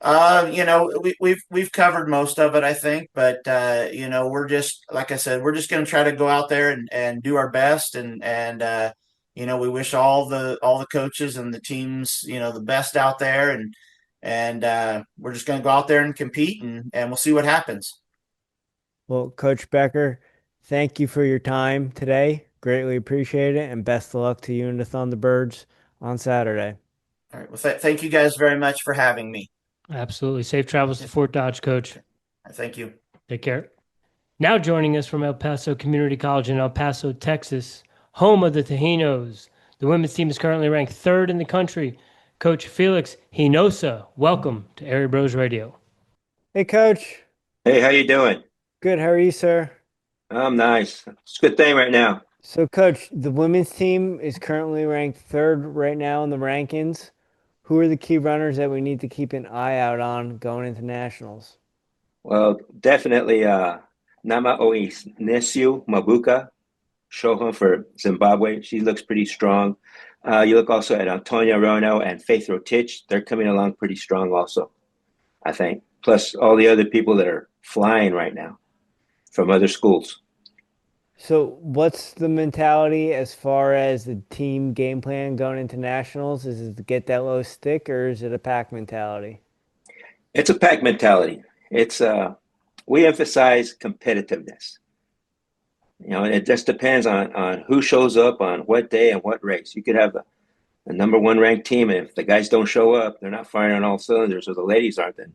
We've covered most of it, I think, but we're just, like I said, we're just going to try to go out there and do our best, and we wish all the coaches and the teams, the best out there, and we're just going to go out there and compete, and we'll see what happens. Well, Coach Becker, thank you for your time today. Greatly appreciate it, and best of luck to you and the Thunderbirds on Saturday. All right. Well, thank you guys very much for having me. Absolutely. Safe travels to Fort Dodge, Coach. Thank you. Take care. Now joining us from El Paso Community College in El Paso, Texas, home of the Tajinos. The women's team is currently ranked 3rd in the country. Coach Felix Hinojosa, welcome to Airey Bros Radio. Hey, Coach. Hey, how you doing? Good. How are you, sir? I'm nice. It's a good thing right now. So, Coach, the women's team is currently ranked 3rd right now in the rankings. Who are the key runners that we need to keep an eye out on going into nationals? Well, definitely Nama Oinesio Mabuka, Shohun for Zimbabwe. She looks pretty strong. You look also at Antonia Rono and Faith Rotich. They're coming along pretty strong also, I think. Plus all the other people that are flying right now from other schools. So what's the mentality as far as the team game plan going into nationals? Is it to get that low stick, or is it a pack mentality? It's a pack mentality. It's we emphasize competitiveness. You know, and it just depends on who shows up on what day and what race. You could have a number 1 ranked team, and if the guys don't show up, they're not firing on all cylinders, or the ladies aren't, then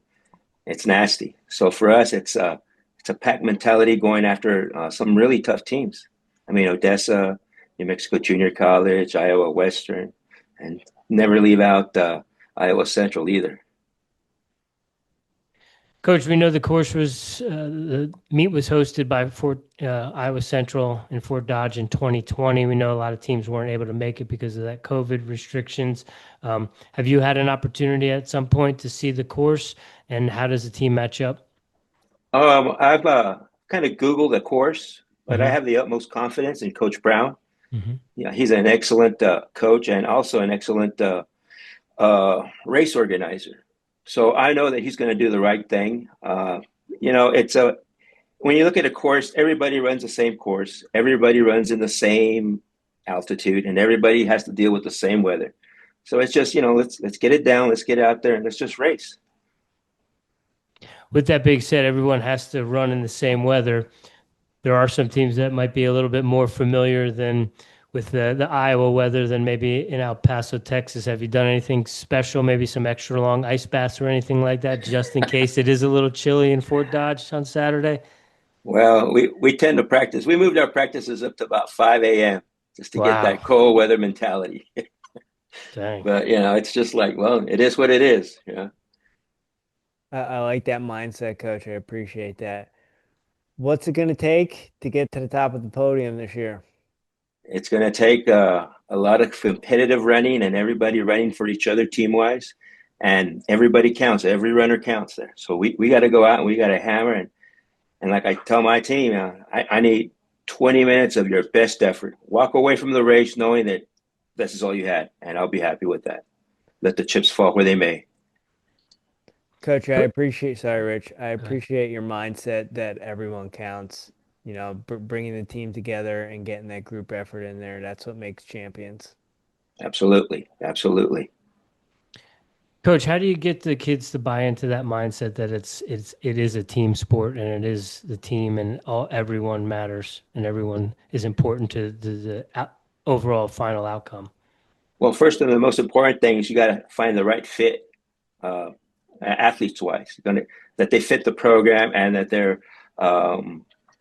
it's nasty. So for us, it's a pack mentality going after some really tough teams. I mean, Odessa, New Mexico Junior College, Iowa Western, and never leave out Iowa Central either. Coach, we know the course was, the meet was hosted by Iowa Central in Fort Dodge in 2020. We know a lot of teams weren't able to make it because of that COVID restrictions. Have you had an opportunity at some point to see the course, and how does the team match up? I've kind of Googled the course, but I have the utmost confidence in Coach Brown. Yeah, he's an excellent coach and also an excellent race organizer. So I know that he's going to do the right thing. You know, when you look at a course, everybody runs the same course. Everybody runs in the same altitude, and everybody has to deal with the same weather. So it's just, you know, let's get it down, let's get out there, and let's just race. With that being said, everyone has to run in the same weather. There are some teams that might be a little bit more familiar than with the Iowa weather than maybe in El Paso, Texas. Have you done anything special, maybe some extra long ice baths or anything like that, just in case it is a little chilly in Fort Dodge on Saturday? Well, we tend to practice. We moved our practices up to about 5 a.m. just to get that cold weather mentality. Dang. But, you know, it's just like, well, it is what it is. Yeah. I like that mindset, Coach. I appreciate that. What's it going to take to get to the top of the podium this year? It's going to take a lot of competitive running and everybody running for each other team-wise. And everybody counts. Every runner counts there. So we got to go out and we got to hammer. And like I tell my team, I need 20 minutes of your best effort. Walk away from the race knowing that this is all you had, and I'll be happy with that. Let the chips fall where they may. Coach, I appreciate your mindset that everyone counts. You know, bringing the team together and getting that group effort in there. That's what makes champions. Absolutely. Absolutely. Coach, how do you get the kids to buy into that mindset that it is a team sport and it is the team and everyone matters and everyone is important to the overall final outcome? Well, first and the most important thing is you got to find the right fit, athletes-wise, that they fit the program and that they're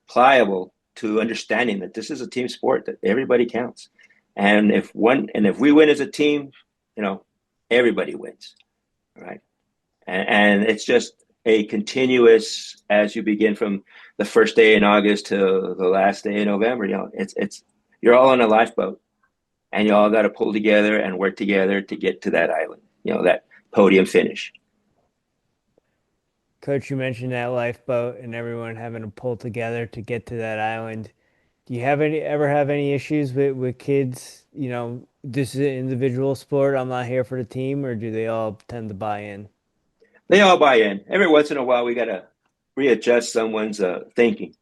pliable to understanding that this is a team sport, that everybody counts. And if we win as a team, you know, everybody wins, right? And it's just a continuous, as you begin from the first day in August to the last day in November, you know, it's you're all on a lifeboat, and you all got to pull together and work together to get to that island, you know, that podium finish. Coach, you mentioned that lifeboat and everyone having to pull together to get to that island. Do you ever have any issues with kids? You know, this is an individual sport. I'm not here for the team, or do they all tend to buy in? They all buy in. Every once in a while, we got to readjust someone's thinking,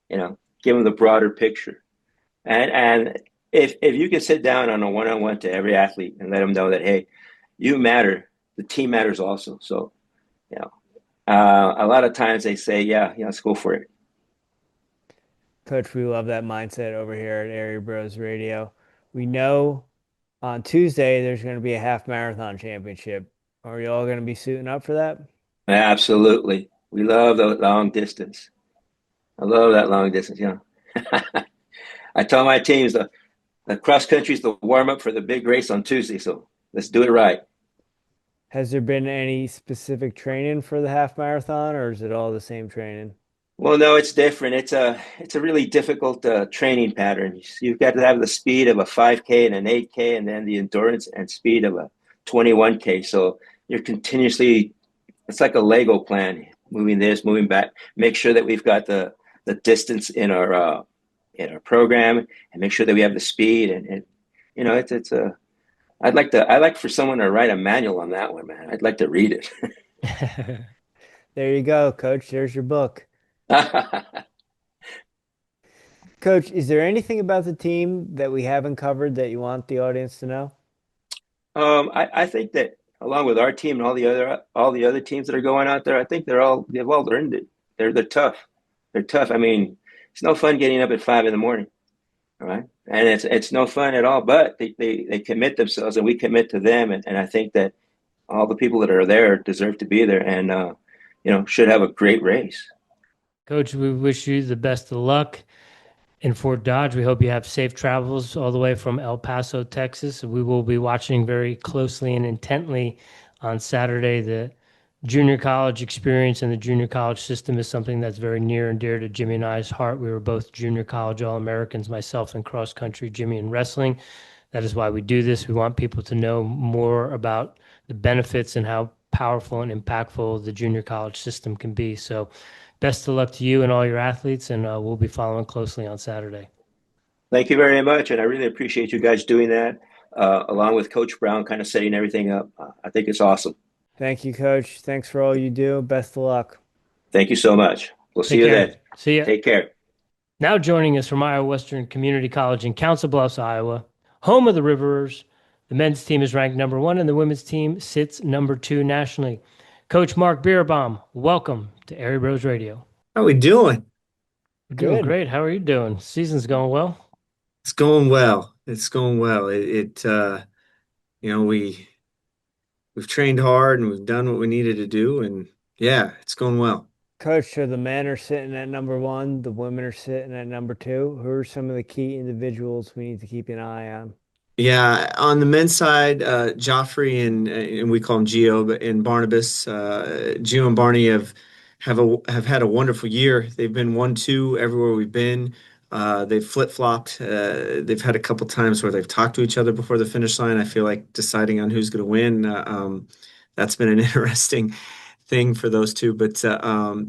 you know, give them the broader picture. And if you can sit down on a one-on-one to every athlete and let them know that, hey, you matter, the team matters also. So, you know, a lot of times they say, yeah, let's go for it. Coach, we love that mindset over here at Airey Bros Radio. We know on Tuesday there's going to be a half marathon championship. Are you all going to be suiting up for that? Absolutely. We love the long distance. I love that long distance, I tell my teams the cross country is the warm up for the big race on Tuesday, so let's do it right. Has there been any specific training for the half marathon, or is it all the same training? Well, no, it's different. It's a really difficult training pattern. You've got to have the speed of a 5K and an 8K, and then the endurance and speed of a 21K. So you're continuously, it's like a Lego plan, moving this, moving back. Make sure that we've got the distance in our program, and make sure that we have the speed. And it's a. I'd like for someone to write a manual on that one, man. I'd like to read it. There you go, Coach. There's your book. Coach, is there anything about the team that we haven't covered that you want the audience to know? I think that along with our team and all the other teams that are going out there, I think they've all earned it. They're tough. They're tough. I mean, it's no fun getting up at 5 a.m, all right? And it's no fun at all. But they commit themselves, and we commit to them. And I think that all the people that are there deserve to be there, and should have a great race. Coach, we wish you the best of luck in Fort Dodge. We hope you have safe travels all the way from El Paso, Texas. We will be watching very closely and intently on Saturday. The junior college experience and the junior college system is something that's very near and dear to Jimmy and I's heart. We were both junior college All-Americans, myself in cross country, Jimmy in wrestling. That is why we do this. We want people to know more about the benefits and how powerful and impactful the junior college system can be. So best of luck to you and all your athletes, and we'll be following closely on Saturday. Thank you very much, and I really appreciate you guys doing that, along with Coach Brown kind of setting everything up. I think it's awesome. Thank you, Coach. Thanks for all you do. Best of luck. Thank you so much. We'll see you then. See ya. Take care. Now joining us from Iowa Western Community College in Council Bluffs, Iowa, home of the Riverers, the men's team is ranked number 1, and the women's team sits number 2 nationally. Coach Marc Bierbaum, welcome to Airey Bros Radio. How are we doing? We're doing great. How are you doing? Season's going well? It's going well. It's going well. We've trained hard and we've done what we needed to do, and yeah, it's going well. Coach, so the men are sitting at number 1, the women are sitting at number 2. Who are some of the key individuals we need to keep an eye on? Yeah, on the men's side, Joffrey and we call him Gio, but and Barnabas, Gio and Barney have had a wonderful year. They've been 1-2 everywhere we've been. They've flip-flopped. They've had a couple times where they've talked to each other before the finish line. I feel like deciding on who's going to win. That's been an interesting thing for those two. But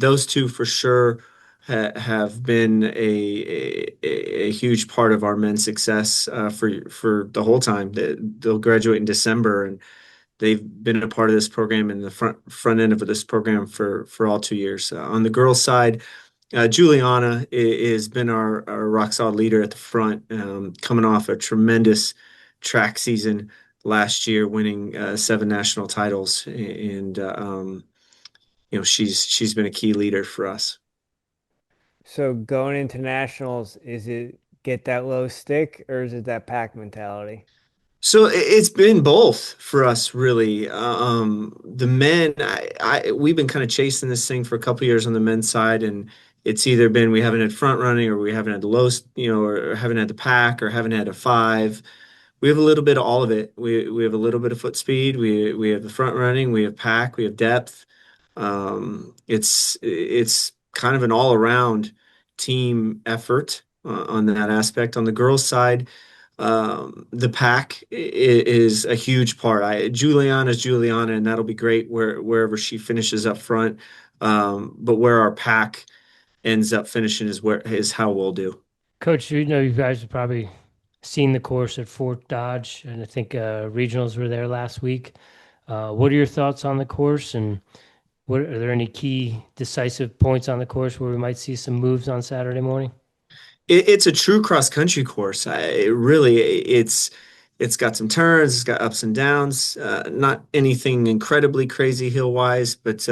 those two for sure have been a huge part of our men's success for the whole time. They'll graduate in December, and they've been a part of this program in the front end of this program for all 2 years. On the girls' side, Juliana has been our rock solid leader at the front, coming off a tremendous track season last year, winning 7 national titles, and she's been a key leader for us. So going into nationals, is it get that low stick, or is it that pack mentality? So it's been both for us, really. The men, we've been kind of chasing this thing for a couple of years on the men's side, and it's either been we haven't had front running, or we haven't had the low, or haven't had the pack, or haven't had a 5. We have a little bit of all of it. We have a little bit of foot speed. We have the front running. We have pack. We have depth. It's kind of an all around team effort on that aspect. On the girls' side, the pack is a huge part. Juliana's Juliana, and that'll be great wherever she finishes up front. But where our pack ends up finishing is how we'll do. Coach, you guys have probably seen the course at Fort Dodge, and I think regionals were there last week. What are your thoughts on the course, and are there any key decisive points on the course where we might see some moves on Saturday morning? It's a true cross-country course. It's got some turns, it's got ups and downs, not anything incredibly crazy hill-wise, but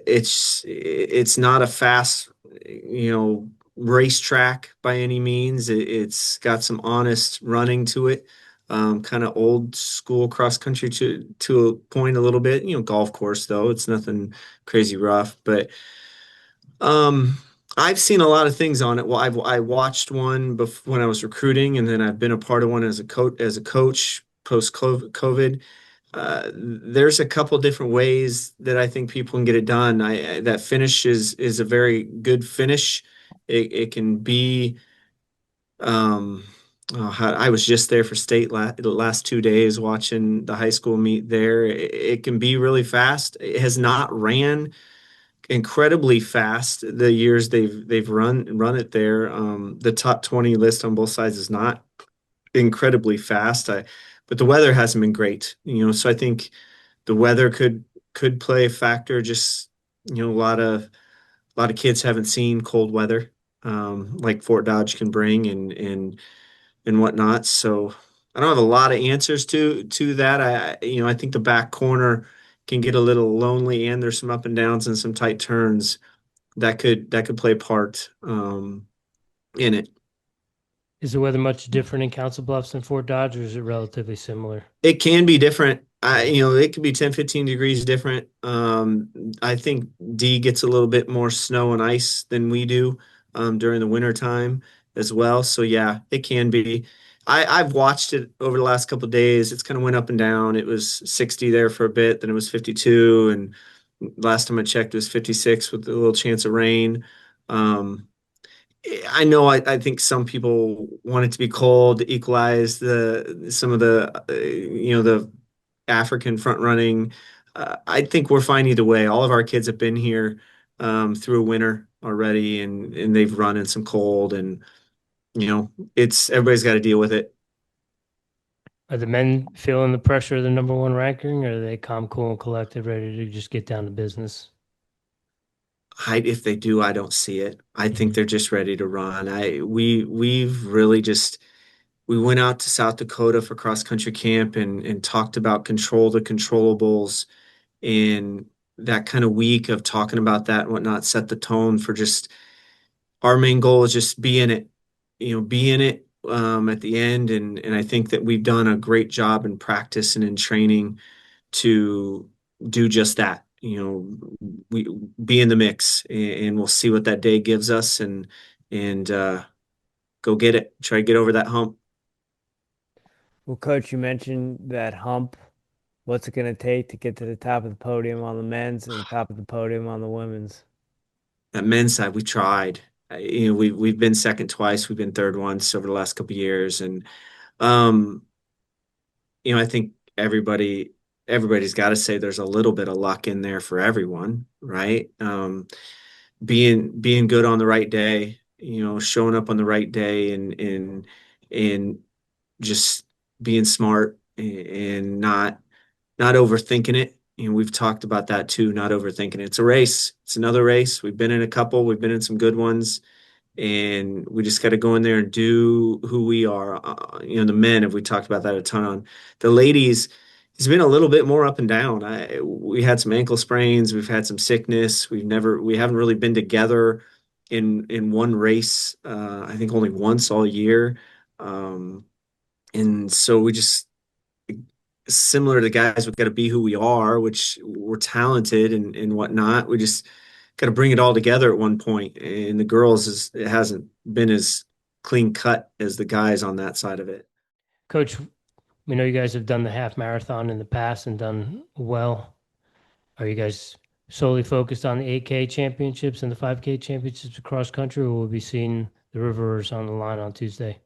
it's not a fast, racetrack by any means. It's got some honest running to it, kind of old school cross country to a point a little bit. Golf course though. It's nothing crazy rough, but I've seen a lot of things on it. Well, I watched one when I was recruiting, and then I've been a part of one as a coach post COVID. There's a couple different ways that I think people can get it done. That finish is a very good finish. It can be. I was just there for state the last 2 days watching the high school meet there. It can be really fast. It has not ran incredibly fast the years they've run it there. The top 20 list on both sides is not incredibly fast. But the weather hasn't been great, so I think the weather could play a factor. Just, a lot of kids haven't seen cold weather, like Fort Dodge can bring and whatnot. So I don't have a lot of answers to that. I think the back corner can get a little lonely, and there's some up and downs and some tight turns that could play a part in it. Is the weather much different in Council Bluffs than Fort Dodge, or is it relatively similar? It can be different. It could be 10, 15 degrees different. I think D gets a little bit more snow and ice than we do during the winter time as well. So yeah, it can be. I've watched it over the last couple of days. It's kind of went up and down. It was 60 there for a bit, then it was 52, and last time I checked, it was 56 with a little chance of rain. I know I think some people want it to be cold to equalize some of the African front running. I think we're fine either way. All of our kids have been here through a winter already, and they've run in some cold, and everybody's got to deal with it. Are the men feeling the pressure of the number one ranking, or are they calm, cool, and collected, ready to just get down to business? If they do, I don't see it. I think they're just ready to run. We've really we went out to South Dakota for cross country camp and talked about control the controllables, and that kind of week of talking about that and whatnot set the tone for just our main goal is just be in it, be in it at the end. And I think that we've done a great job in practice and in training to do just that. We be in the mix, and we'll see what that day gives us, and go get it. Try to get over that hump. Well, Coach, you mentioned that hump. What's it going to take to get to the top of the podium on the men's and top of the podium on the women's? That men's side, we tried. We've been second twice. We've been third once over the last couple of years, and I think everybody's got to say there's a little bit of luck in there for everyone, right? Being good on the right day, showing up on the right day, and just being smart and not overthinking it. We've talked about that too, not overthinking it. It's a race. It's another race. We've been in a couple. We've been in some good ones. And we just got to go in there and do who we are. The men, if we talked about that a ton on. The ladies, it's been a little bit more up and down. We had some ankle sprains. We've had some sickness. We haven't really been together in one race. I think only once all year. And so we just, similar to the guys, we've got to be who we are, which we're talented and whatnot. We just got to bring it all together at one point. And the girls, it hasn't been as clean cut as the guys on that side of it. Coach, we know you guys have done the half marathon in the past and done well. Are you guys solely focused on the 8K championships and the 5K championships across country, or will we be seeing the Rivers on the line on Tuesday?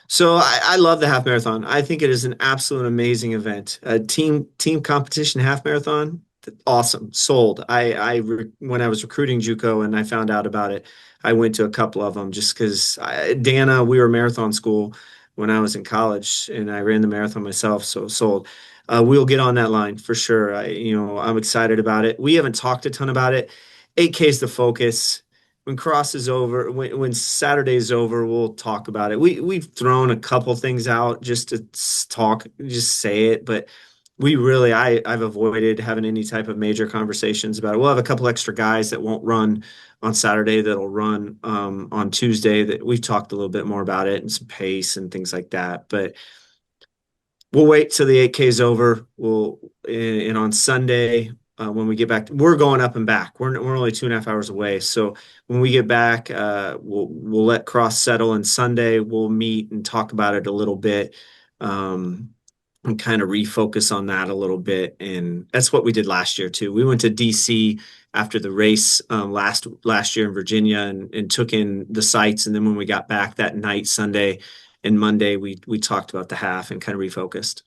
So I love the half marathon. I think it is an absolute amazing event. Team competition half marathon, awesome. Sold. When I was recruiting JUCO and I found out about it, I went to a couple of them just because Dana, we were marathon school when I was in college, and I ran the marathon myself. So sold. We'll get on that line for sure. I'm excited about it. We haven't talked a ton about it. 8K is the focus. When cross is over, when Saturday is over, we'll talk about it. We've thrown a couple things out just to talk, just say it, but I've avoided having any type of major conversations about it. We'll have a couple extra guys that won't run on Saturday that'll run on Tuesday, that we've talked a little bit more about it and some pace and things like that. But we'll wait till the 8K is over. And on Sunday, when we get back, we're going up and back. We're only 2.5 hours away. So when we get back, we'll let cross settle, and Sunday we'll meet and talk about it a little bit, and kind of refocus on that a little bit. And that's what we did last year too. We went to DC after the race last year in Virginia, and took in the sights. And then when we got back that night, Sunday and Monday, we talked about the half and kind of refocused.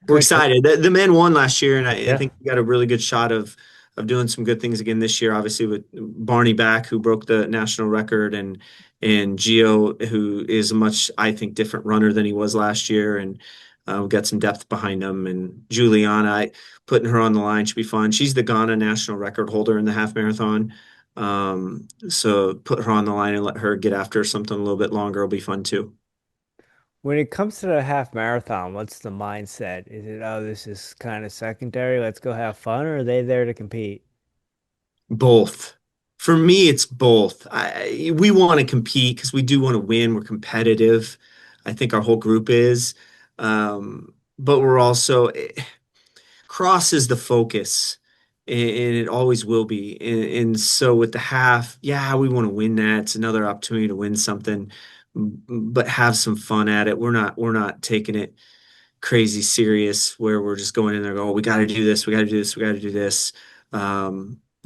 We're excited. The men won last year, and I think we got a really good shot of doing some good things again this year. Obviously, with Barney back, who broke the national record, and Gio, who is a much, I think, different runner than he was last year, and we've got some depth behind him. And Juliana, putting her on the line should be fun. She's the Ghana national record holder in the half marathon. So put her on the line and let her get after something a little bit longer will be fun too. When it comes to the half marathon, what's the mindset? Is it, oh, this is kind of secondary, let's go have fun, or are they there to compete? Both. For me, it's both. We want to compete because we do want to win. We're competitive. I think our whole group is. But we're also, cross is the focus, and it always will be. And so with the half, yeah, we want to win that. It's another opportunity to win something, but have some fun at it. We're not taking it crazy serious where we're just going in there, oh, we got to do this, we got to do this, we got to do this.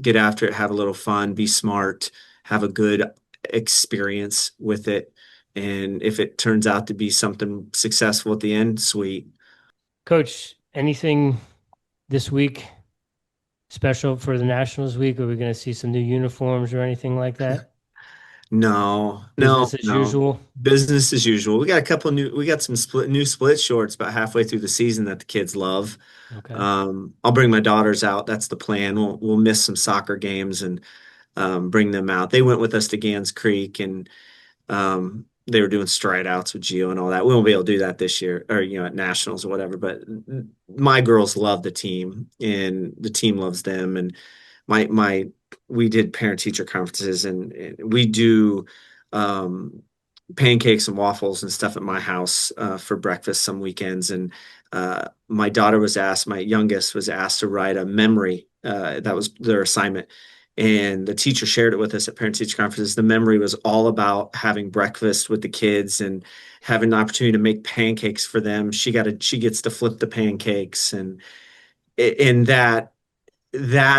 Get after it, have a little fun, be smart, have a good experience with it. And if it turns out to be something successful at the end, sweet. Coach, anything this week special for the Nationals week? Are we going to see some new uniforms or anything like that? No. Business as usual. Business as usual. We got some new split shorts about halfway through the season that the kids love. Okay. I'll bring my daughters out. That's the plan. We'll miss some soccer games and bring them out. They went with us to Gans Creek, and they were doing stride outs with Gio and all that. We won't be able to do that this year, or at Nationals or whatever. But my girls love the team, and the team loves them. And we did parent teacher conferences, and we do pancakes and waffles and stuff at my house for breakfast some weekends. And my youngest was asked to write a memory. That was their assignment. And the teacher shared it with us at parent teacher conferences. The memory was all about having breakfast with the kids and having an opportunity to make pancakes for them. She gets to flip the pancakes, and that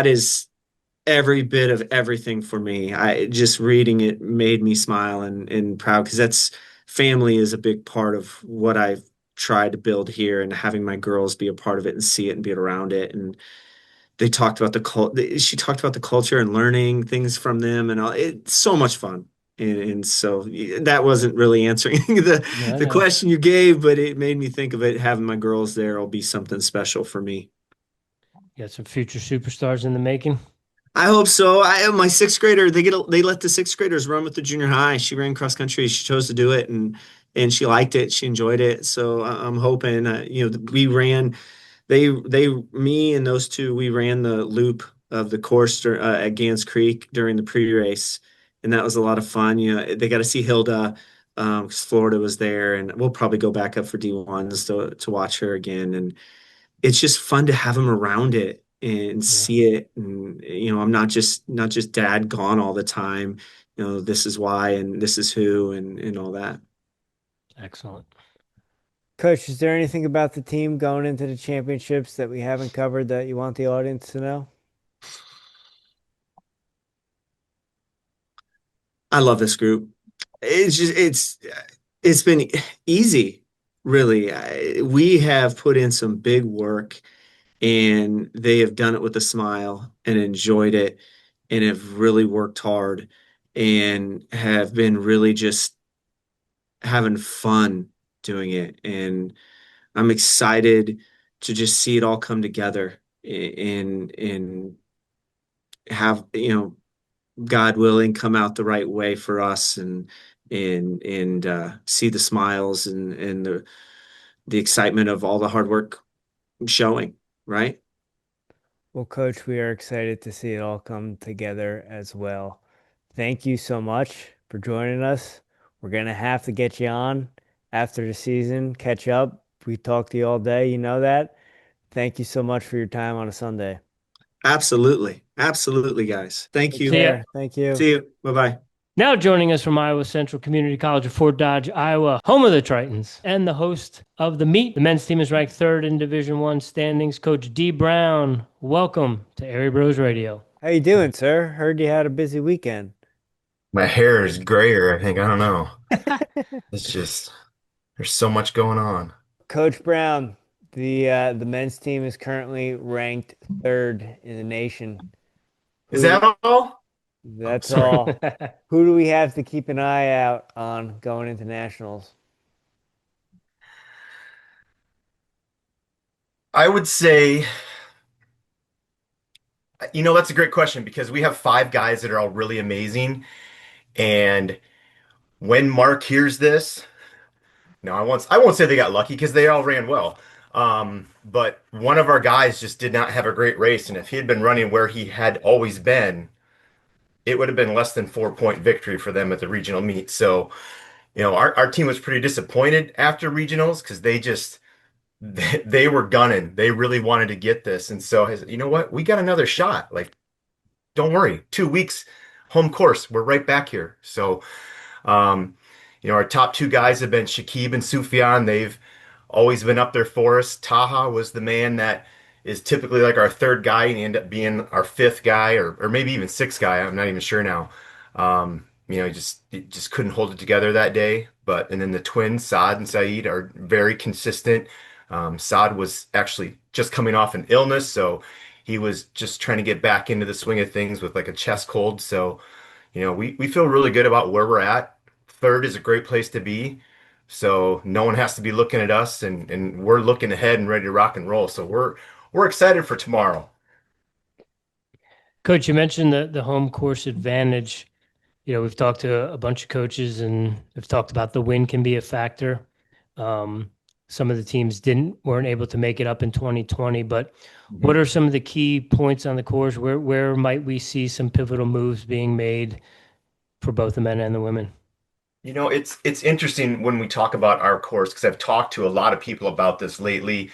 is every bit of everything for me. Just reading it made me smile and proud, because family is a big part of what I've tried to build here, and having my girls be a part of it and see it and be around it. And she talked about the culture and learning things from them, and all. It's so much fun. And so that wasn't really answering the question you gave, but it made me think of it. Having my girls there will be something special for me. You got some future superstars in the making? I hope so. My sixth grader, they let the sixth graders run with the junior high. She ran cross country. She chose to do it, and she liked it. She enjoyed it. So I'm hoping, we ran. Me and those two, we ran the loop of the course at Gans Creek during the pre-race, and that was a lot of fun. They got to see Hilda, because Florida was there, and we'll probably go back up for D1s to watch her again. And it's just fun to have them around it and see it. And I'm not just dad gone all the time. This is why, and this is who, and all that. Excellent. Coach, is there anything about the team going into the championships that we haven't covered that you want the audience to know? I love this group. It's been easy, really. We have put in some big work, and they have done it with a smile and enjoyed it, and have really worked hard, and have been really just having fun doing it. And I'm excited to just see it all come together, and have, God willing, come out the right way for us, and see the smiles and the excitement of all the hard work showing, right? Well, Coach, we are excited to see it all come together as well. Thank you so much for joining us. We're going to have to get you on after the season, catch up. We talk to you all day. You know that. Thank you so much for your time on a Sunday. Absolutely. Absolutely, guys. Thank you. Take care. Thank you. See you. Bye-bye. Now joining us from Iowa Central Community College of Fort Dodge, Iowa, home of the Tritons, and the host of the meet. The men's team is ranked third in Division I standings. Coach D. Brown, welcome to Airey Bros Radio. How you doing, sir? Heard you had a busy weekend. My hair is grayer, I think. I don't know. It's just, there's so much going on. Coach Brown, the men's team is currently ranked third in the nation. Is that all? That's all. Who do we have to keep an eye out on going into nationals? I would say, that's a great question because we have 5 guys that are all really amazing. And when Marc hears this, I won't say they got lucky because they all ran well. But one of our guys just did not have a great race. And if he had been running where he had always been, it would have been less than 4-point victory for them at the regional meet. So, our team was pretty disappointed after regionals because they were gunning. They really wanted to get this. And so I said, you know what? We got another shot. Like, don't worry. 2 weeks, home course. We're right back here. So, our top 2 guys have been Shakib and Sufyan. They've always been up there for us. Taha was the man that is typically like our 3rd guy, and he ended up being our 5th guy or maybe even 6th guy. I'm not even sure now. He just couldn't hold it together that day. And then the twins, Saad and Saeed, are very consistent. Saad was actually just coming off an illness, so he was just trying to get back into the swing of things with like a chest cold. So, we feel really good about where we're at. 3rd is a great place to be. So no one has to be looking at us, and we're looking ahead and ready to rock and roll. So we're excited for tomorrow. Coach, you mentioned the home course advantage. We've talked to a bunch of coaches and we've talked about the wind can be a factor. Some of the teams weren't able to make it up in 2020, but what are some of the key points on the course? Where might we see some pivotal moves being made for both the men and the women? It's interesting when we talk about our course because I've talked to a lot of people about this lately.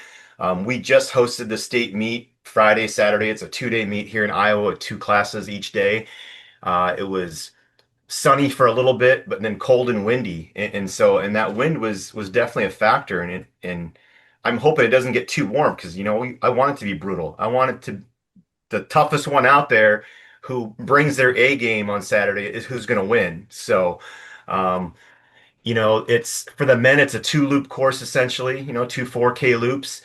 We just hosted the state meet Friday, Saturday. It's a 2-day meet here in Iowa with 2 classes each day. It was sunny for a little bit, but then cold and windy. And that wind was definitely a factor. And I'm hoping it doesn't get too warm because, I want it to be brutal. I want it to, the toughest one out there who brings their A game on Saturday is who's going to win. So, it's for the men, it's a 2-loop course, essentially, 2 4K loops.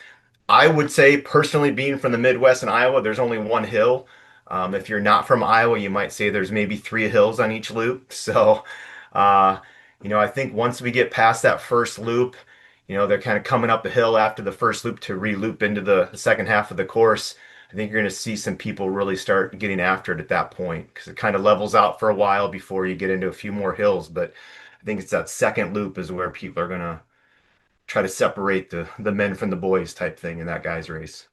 I would say personally, being from the Midwest in Iowa, there's only 1 hill. If you're not from Iowa, you might say there's maybe 3 hills on each loop. So, I think once we get past that first loop, they're kind of coming up the hill after the first loop to re-loop into the second half of the course. I think you're going to see some people really start getting after it at that point because it kind of levels out for a while before you get into a few more hills. But I think it's that second loop is where people are going to try to separate the men from the boys type thing in that guy's race.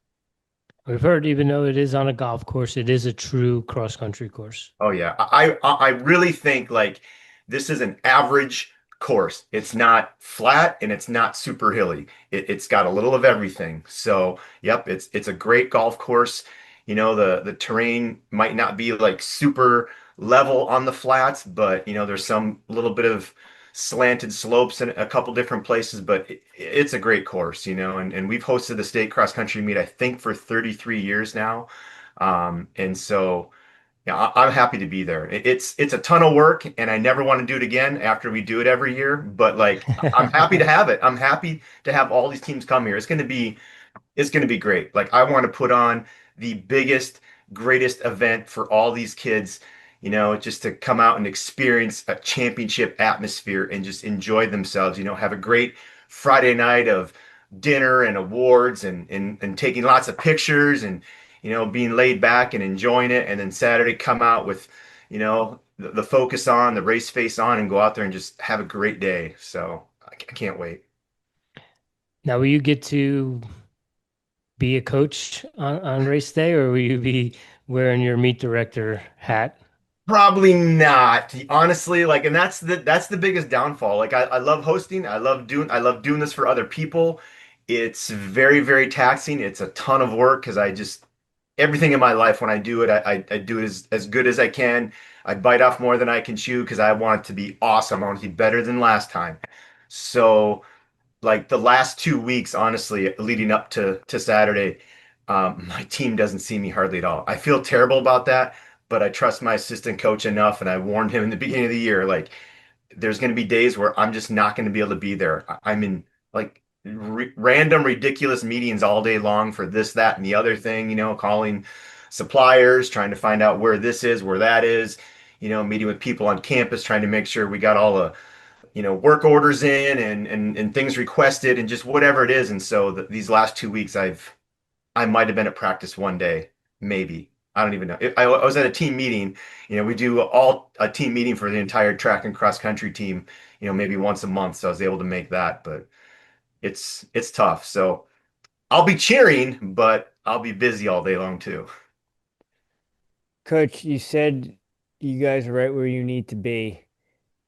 We've heard, even though it is on a golf course, it is a true cross-country course. Oh, yeah. I really think like this is an average course. It's not flat and it's not super hilly. It's got a little of everything. So, yep, it's a great golf course. The terrain might not be like super level on the flats, but there's some little bit of slanted slopes in a couple different places, but it's a great course, and we've hosted the state cross country meet, I think, for 33 years now. And so, yeah, I'm happy to be there. It's a ton of work and I never want to do it again after we do it every year, but like, I'm happy to have it. I'm happy to have all these teams come here. It's going to be great. Like, I want to put on the biggest, greatest event for all these kids, just to come out and experience a championship atmosphere and just enjoy themselves, have a great Friday night of dinner and awards and taking lots of pictures and, being laid back and enjoying it. And then Saturday come out with, the focus on, the race face on, and go out there and just have a great day. So I can't wait. Now, will you get to be a coach on race day, or will you be wearing your meet director hat? Probably not, honestly. Like, and that's the biggest downfall. Like, I love hosting. I love doing this for other people. It's very, very taxing. It's a ton of work because everything in my life when I do it, I do it as good as I can. I bite off more than I can chew because I want it to be awesome. I want it to be better than last time. So, like the last 2 weeks, honestly, leading up to Saturday, my team doesn't see me hardly at all. I feel terrible about that, but I trust my assistant coach enough, and I warned him in the beginning of the year, like there's going to be days where I'm just not going to be able to be there. I'm in like random ridiculous meetings all day long for this, that, and the other thing, calling suppliers, trying to find out where this is, where that is, meeting with people on campus, trying to make sure we got all the work orders in and things requested and just whatever it is. And so these last 2 weeks, I might have been at practice one day, maybe. I don't even know. I was at a team meeting. We do a team meeting for the entire track and cross country team, maybe once a month. So I was able to make that, but it's tough. So I'll be cheering, but I'll be busy all day long too. Coach, you said you guys are right where you need to be.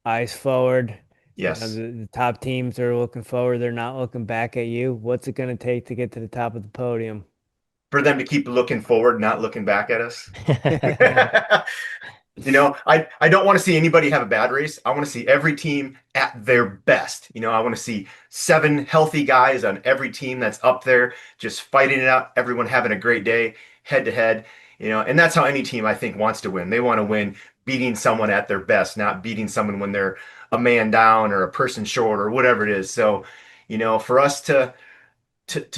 Eyes forward. Yes. The top teams are looking forward. They're not looking back at you. What's it going to take to get to the top of the podium? For them to keep looking forward, not looking back at us. I don't want to see anybody have a bad race. I want to see every team at their best. I want to see 7 healthy guys on every team that's up there, just fighting it out. Everyone having a great day, head to head. And that's how any team I think wants to win. They want to win beating someone at their best, not beating someone when they're a man down or a person short or whatever it is. So, for us to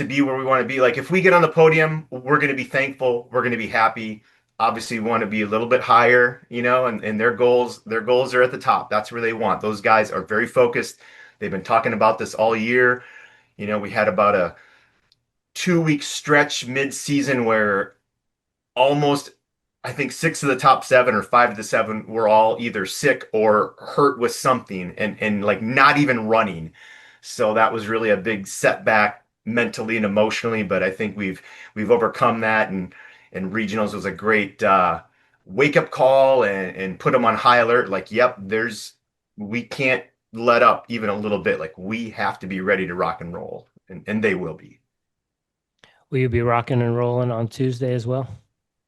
be where we want to be, like if we get on the podium, we're going to be thankful. We're going to be happy. Obviously, we want to be a little bit higher, and their goals are at the top. That's where they want. Those guys are very focused. They've been talking about this all year. We had about a 2-week stretch mid-season where almost, I think 6 of the top 7 or 5 of the 7 were all either sick or hurt with something and like not even running. So that was really a big setback mentally and emotionally, but I think we've overcome that, and regionals was a great wake up call and put them on high alert. Like, yep, we can't let up even a little bit. Like, we have to be ready to rock and roll, and they will be. Will you be rocking and rolling on Tuesday as well?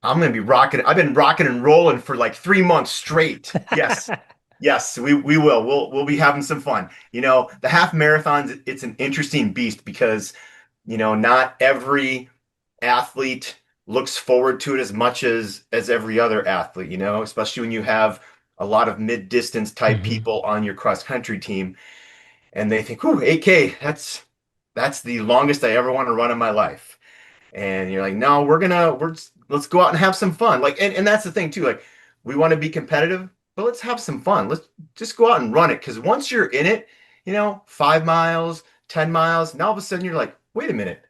I'm going to be rocking. I've been rocking and rolling for like 3 months straight. Yes. Yes, we will. We'll be having some fun. The half marathons, it's an interesting beast because, not every athlete looks forward to it as much as every other athlete, especially when you have a lot of mid-distance type people on your cross country team and they think, "Ooh, 8K, that's the longest I ever want to run in my life." And you're like, "No, let's go out and have some fun." Like, and that's the thing too. Like, we want to be competitive, but let's have some fun. Let's just go out and run it. Because once you're in it, 5 miles, 10 miles, now all of a sudden you're like, wait a minute,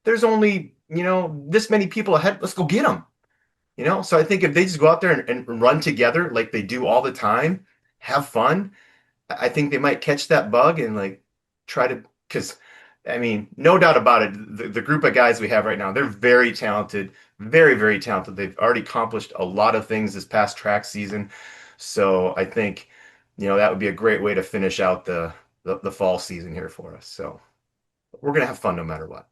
there's only, this many people ahead. Let's go get them. So I think if they just go out there and run together like they do all the time, have fun, I think they might catch that bug and like try to, because I mean, no doubt about it, the group of guys we have right now, they're very talented, very, very talented. They've already accomplished a lot of things this past track season. So I think, that would be a great way to finish out the fall season here for us. So we're going to have fun no matter what.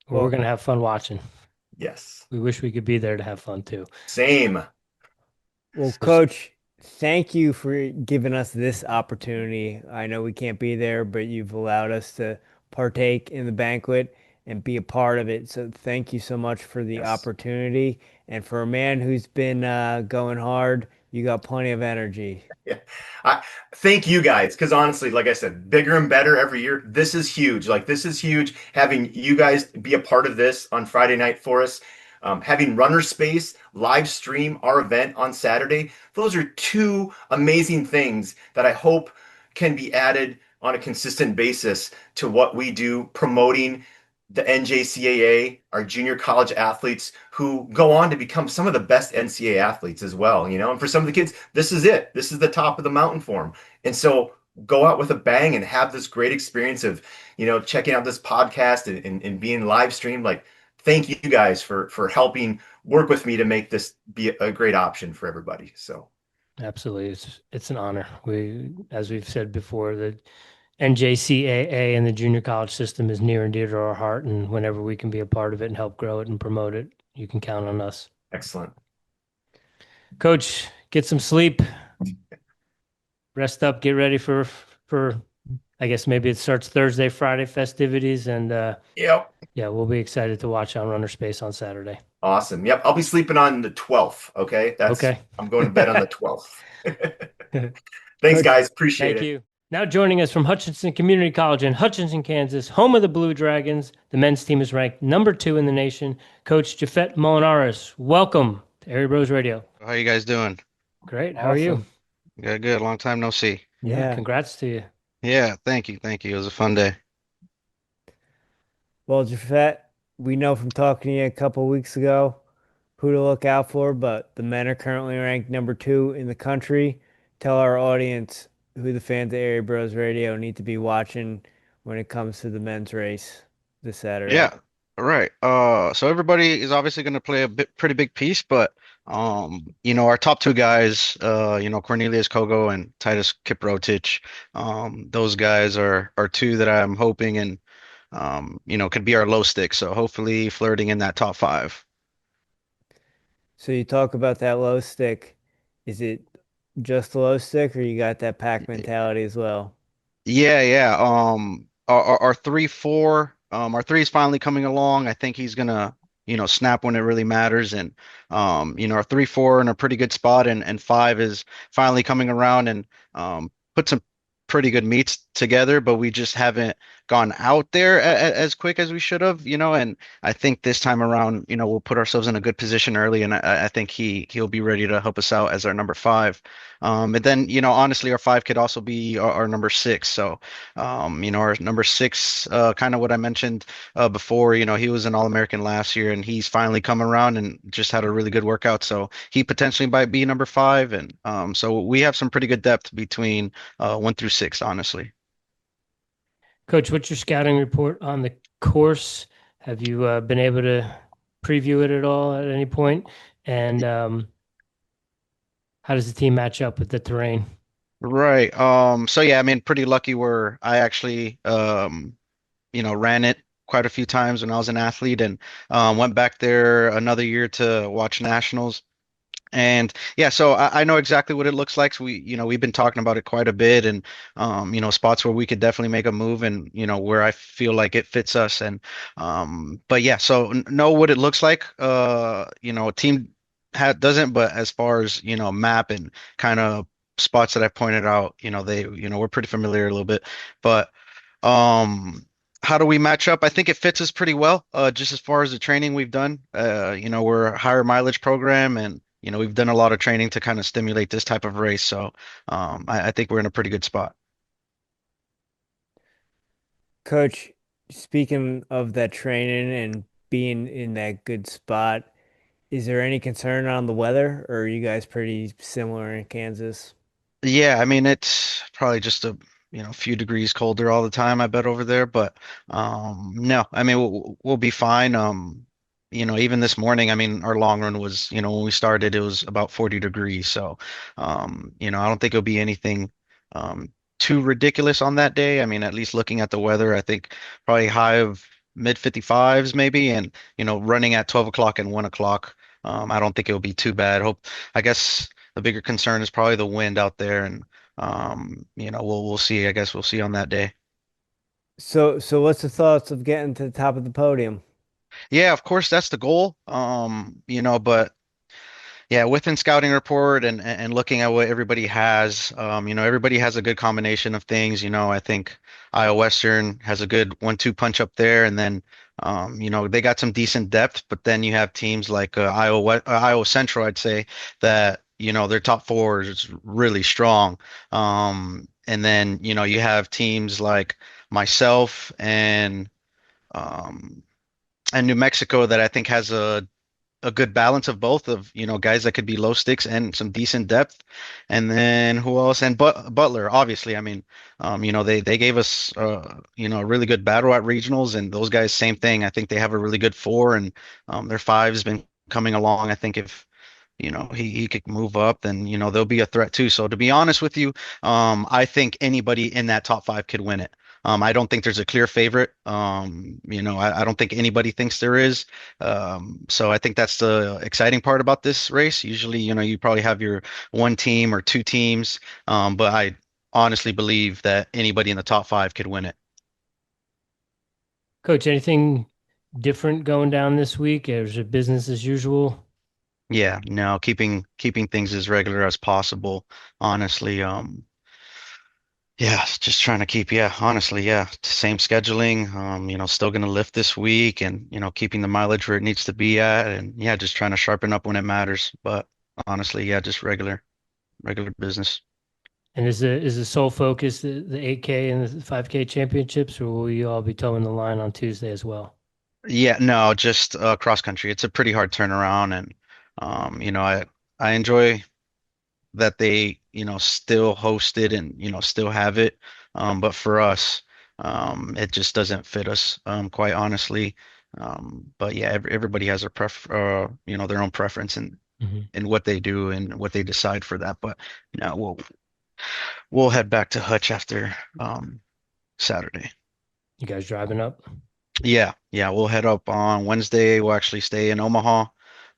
Well, we're going to have fun watching. Yes. We wish we could be there to have fun too. Same. Well, Coach, thank you for giving us this opportunity. I know we can't be there, but you've allowed us to partake in the banquet and be a part of it. So thank you so much for the opportunity. And for a man who's been going hard, you got plenty of energy. Yeah. Thank you guys, because honestly, like I said, bigger and better every year. This is huge. Like, this is huge. Having you guys be a part of this on Friday night for us, having Runner Space live stream our event on Saturday. Those are 2 amazing things that I hope can be added on a consistent basis to what we do, promoting the NJCAA, our junior college athletes who go on to become some of the best NCAA athletes as well, and for some of the kids, this is it. This is the top of the mountain for them. And so go out with a bang and have this great experience of, checking out this podcast and being live streamed. Like, thank you guys for helping work with me to make this be a great option for everybody. So Absolutely. It's an honor. As we've said before, the NJCAA and the junior college system is near and dear to our heart. And whenever we can be a part of it and help grow it and promote it, you can count on us. excellent. Coach, get some sleep, rest up, get ready for, I guess maybe it starts Thursday, Friday festivities. And Yep. yeah, we'll be excited to watch on Runner Space on Saturday. Awesome. Yep. I'll be sleeping on the 12th. Okay. Okay. I'm going to bed on the 12th. Thanks, guys. Appreciate it. Thank you. Now joining us from Hutchinson Community College in Hutchinson, Kansas, home of the Blue Dragons. The men's team is ranked number 2 in the nation. Coach Jafet Molinares, welcome to Airey Bros Radio. How you guys doing? Great. How are you? Good. Long time no see. Yeah. Congrats to you. Yeah. Thank you. It was a fun day. Well, Jafet, we know from talking to you a couple of weeks ago who to look out for, but the men are currently ranked number 2 in the country. Tell our audience who the fans of Airey Bros Radio need to be watching when it comes to the men's race this Saturday. Yeah. All right. So everybody is obviously going to play a pretty big piece, but our top 2 guys, Cornelius Kogo and Titus Kiprotich, those guys are 2 that I'm hoping and could be our low stick. So hopefully flirting in that top 5. So you talk about that low stick. Is it just the low stick, or you got that pack mentality as well? Yeah. Our 3-4, our 3 is finally coming along. I think he's gonna, snap when it really matters. And our 3-4 in a pretty good spot, and 5 is finally coming around and put some pretty good meets together, but we just haven't gone out there as quick as we should have, and I think this time around, we'll put ourselves in a good position early, and I think he'll be ready to help us out as our number 5. And then, honestly, our 5 could also be our number 6. So, our number 6, kind of what I mentioned before, he was an All-American last year, and he's finally come around and just had a really good workout. So he potentially might be number 5. And so we have some pretty good depth between 1 through 6, honestly. Coach, what's your scouting report on the course? Have you been able to preview it at all at any point? And how does the team match up with the terrain? Right. So yeah, I mean, pretty lucky where I actually, ran it quite a few times when I was an athlete, and went back there another year to watch nationals. And yeah, so I know exactly what it looks like. So we've been talking about it quite a bit, and spots where we could definitely make a move, and where I feel like it fits us. And but yeah, so know what it looks like. A team doesn't, but as far as map and kind of spots that I pointed out, we're pretty familiar a little bit. But how do we match up? I think it fits us pretty well. Just as far as the training we've done, we're a higher mileage program, and we've done a lot of training to kind of stimulate this type of race. So I think we're in a pretty good spot. Coach, speaking of that training and being in that good spot, is there any concern on the weather, or are you guys pretty similar in Kansas? Yeah, I mean, it's probably just a few degrees colder all the time, I bet, over there. But no, I mean, we'll be fine. Even this morning, I mean, our long run was, when we started, it was about 40 degrees. So, I don't think it'll be anything too ridiculous on that day. I mean, at least looking at the weather, I think probably high of mid 55s maybe, and, running at 12 o'clock and 1 o'clock. I don't think it'll be too bad. I guess the bigger concern is probably the wind out there, and, we'll see. I guess we'll see on that day. So what's the thoughts of getting to the top of the podium? Yeah, of course, that's the goal. But yeah, within scouting report and looking at what everybody has, everybody has a good combination of things. I think Iowa Western has a good 1-2 punch up there, and then they got some decent depth. But then you have teams like Iowa Central, I'd say, that their top 4 is really strong. And then you have teams like myself and New Mexico that I think has a a good balance of both of, guys that could be low sticks and some decent depth. And then who else? And Butler, obviously. I mean, they gave us, a really good battle at regionals, and those guys, same thing. I think they have a really good four, and their five's been coming along. I think if he could move up, then they'll be a threat too. So to be honest with you, I think anybody in that top five could win it. I don't think there's a clear favorite. I don't think anybody thinks there is. So I think that's the exciting part about this race. Usually, you probably have your one team or two teams, but I honestly believe that anybody in the top five could win it. Coach, anything different going down this week? Is it business as usual? Yeah, no, keeping things as regular as possible, honestly. Yeah, just trying to keep, honestly, same scheduling. Still gonna lift this week, and keeping the mileage where it needs to be at, and just trying to sharpen up when it matters. But honestly, just regular business. And is the sole focus the 8K and the 5K championships, or will you all be towing the line on Tuesday as well? Yeah, no, just cross country. It's a pretty hard turnaround, and I enjoy that they still host it and still have it, but for us, it just doesn't fit us, quite honestly. But yeah, everybody has their their own preference in what they do and what they decide for that. But we'll head back to Hutch after Saturday. You guys driving up? Yeah, we'll head up on Wednesday. We'll actually stay in Omaha,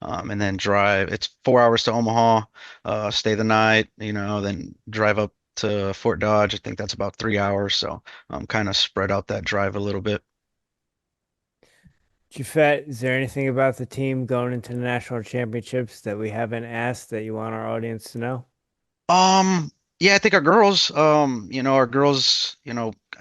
and then drive. It's 4 hours to Omaha, stay the night, then drive up to Fort Dodge. I think that's about 3 hours. So kind of spread out that drive a little bit. Jafet, is there anything about the team going into the national championships that we haven't asked that you want our audience to know? Yeah, I think our girls, I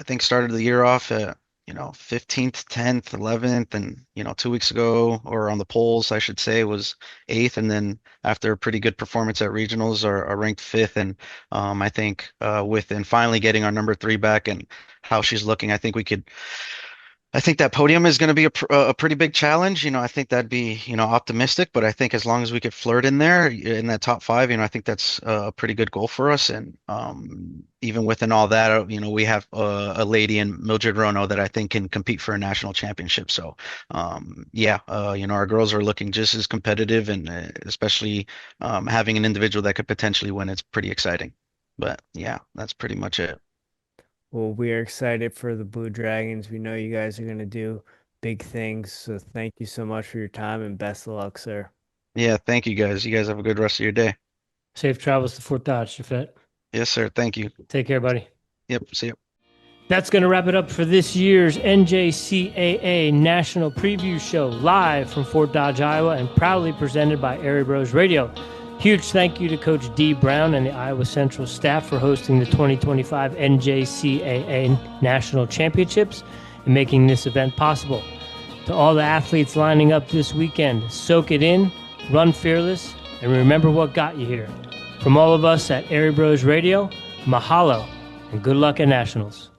think started the year off at 15th, 10th, 11th, and 2 weeks ago, or on the polls, I should say, was 8th, and then after a pretty good performance at regionals, are ranked 5th. And I think and finally getting our number 3 back and how she's looking, I think that podium is going to be a pretty big challenge. I think that'd be, optimistic, but I think as long as we could flirt in there in that top 5, I think that's a pretty good goal for us. And even within all that, we have a lady in Mildred Rono that I think can compete for a national championship. So, our girls are looking just as competitive, and especially having an individual that could potentially win, it's pretty exciting. But yeah, that's pretty much it. Well, we are excited for the Blue Dragons. We know you guys are going to do big things. So thank you so much for your time, and best of luck, sir. Yeah, thank you guys. You guys have a good rest of your day. Safe travels to Fort Dodge, Jafet. Yes, sir. Thank you. Take care, buddy. Yep. See you. That's going to wrap it up for this year's NJCAA National Preview Show, live from Fort Dodge, Iowa, and proudly presented by Airey Bros Radio. Huge thank you to Coach D. Brown and the Iowa Central staff for hosting the 2025 NJCAA National Championships and making this event possible. To all the athletes lining up this weekend, soak it in, run fearless, and remember what got you here. From all of us at Airey Bros Radio, mahalo, and good luck at Nationals.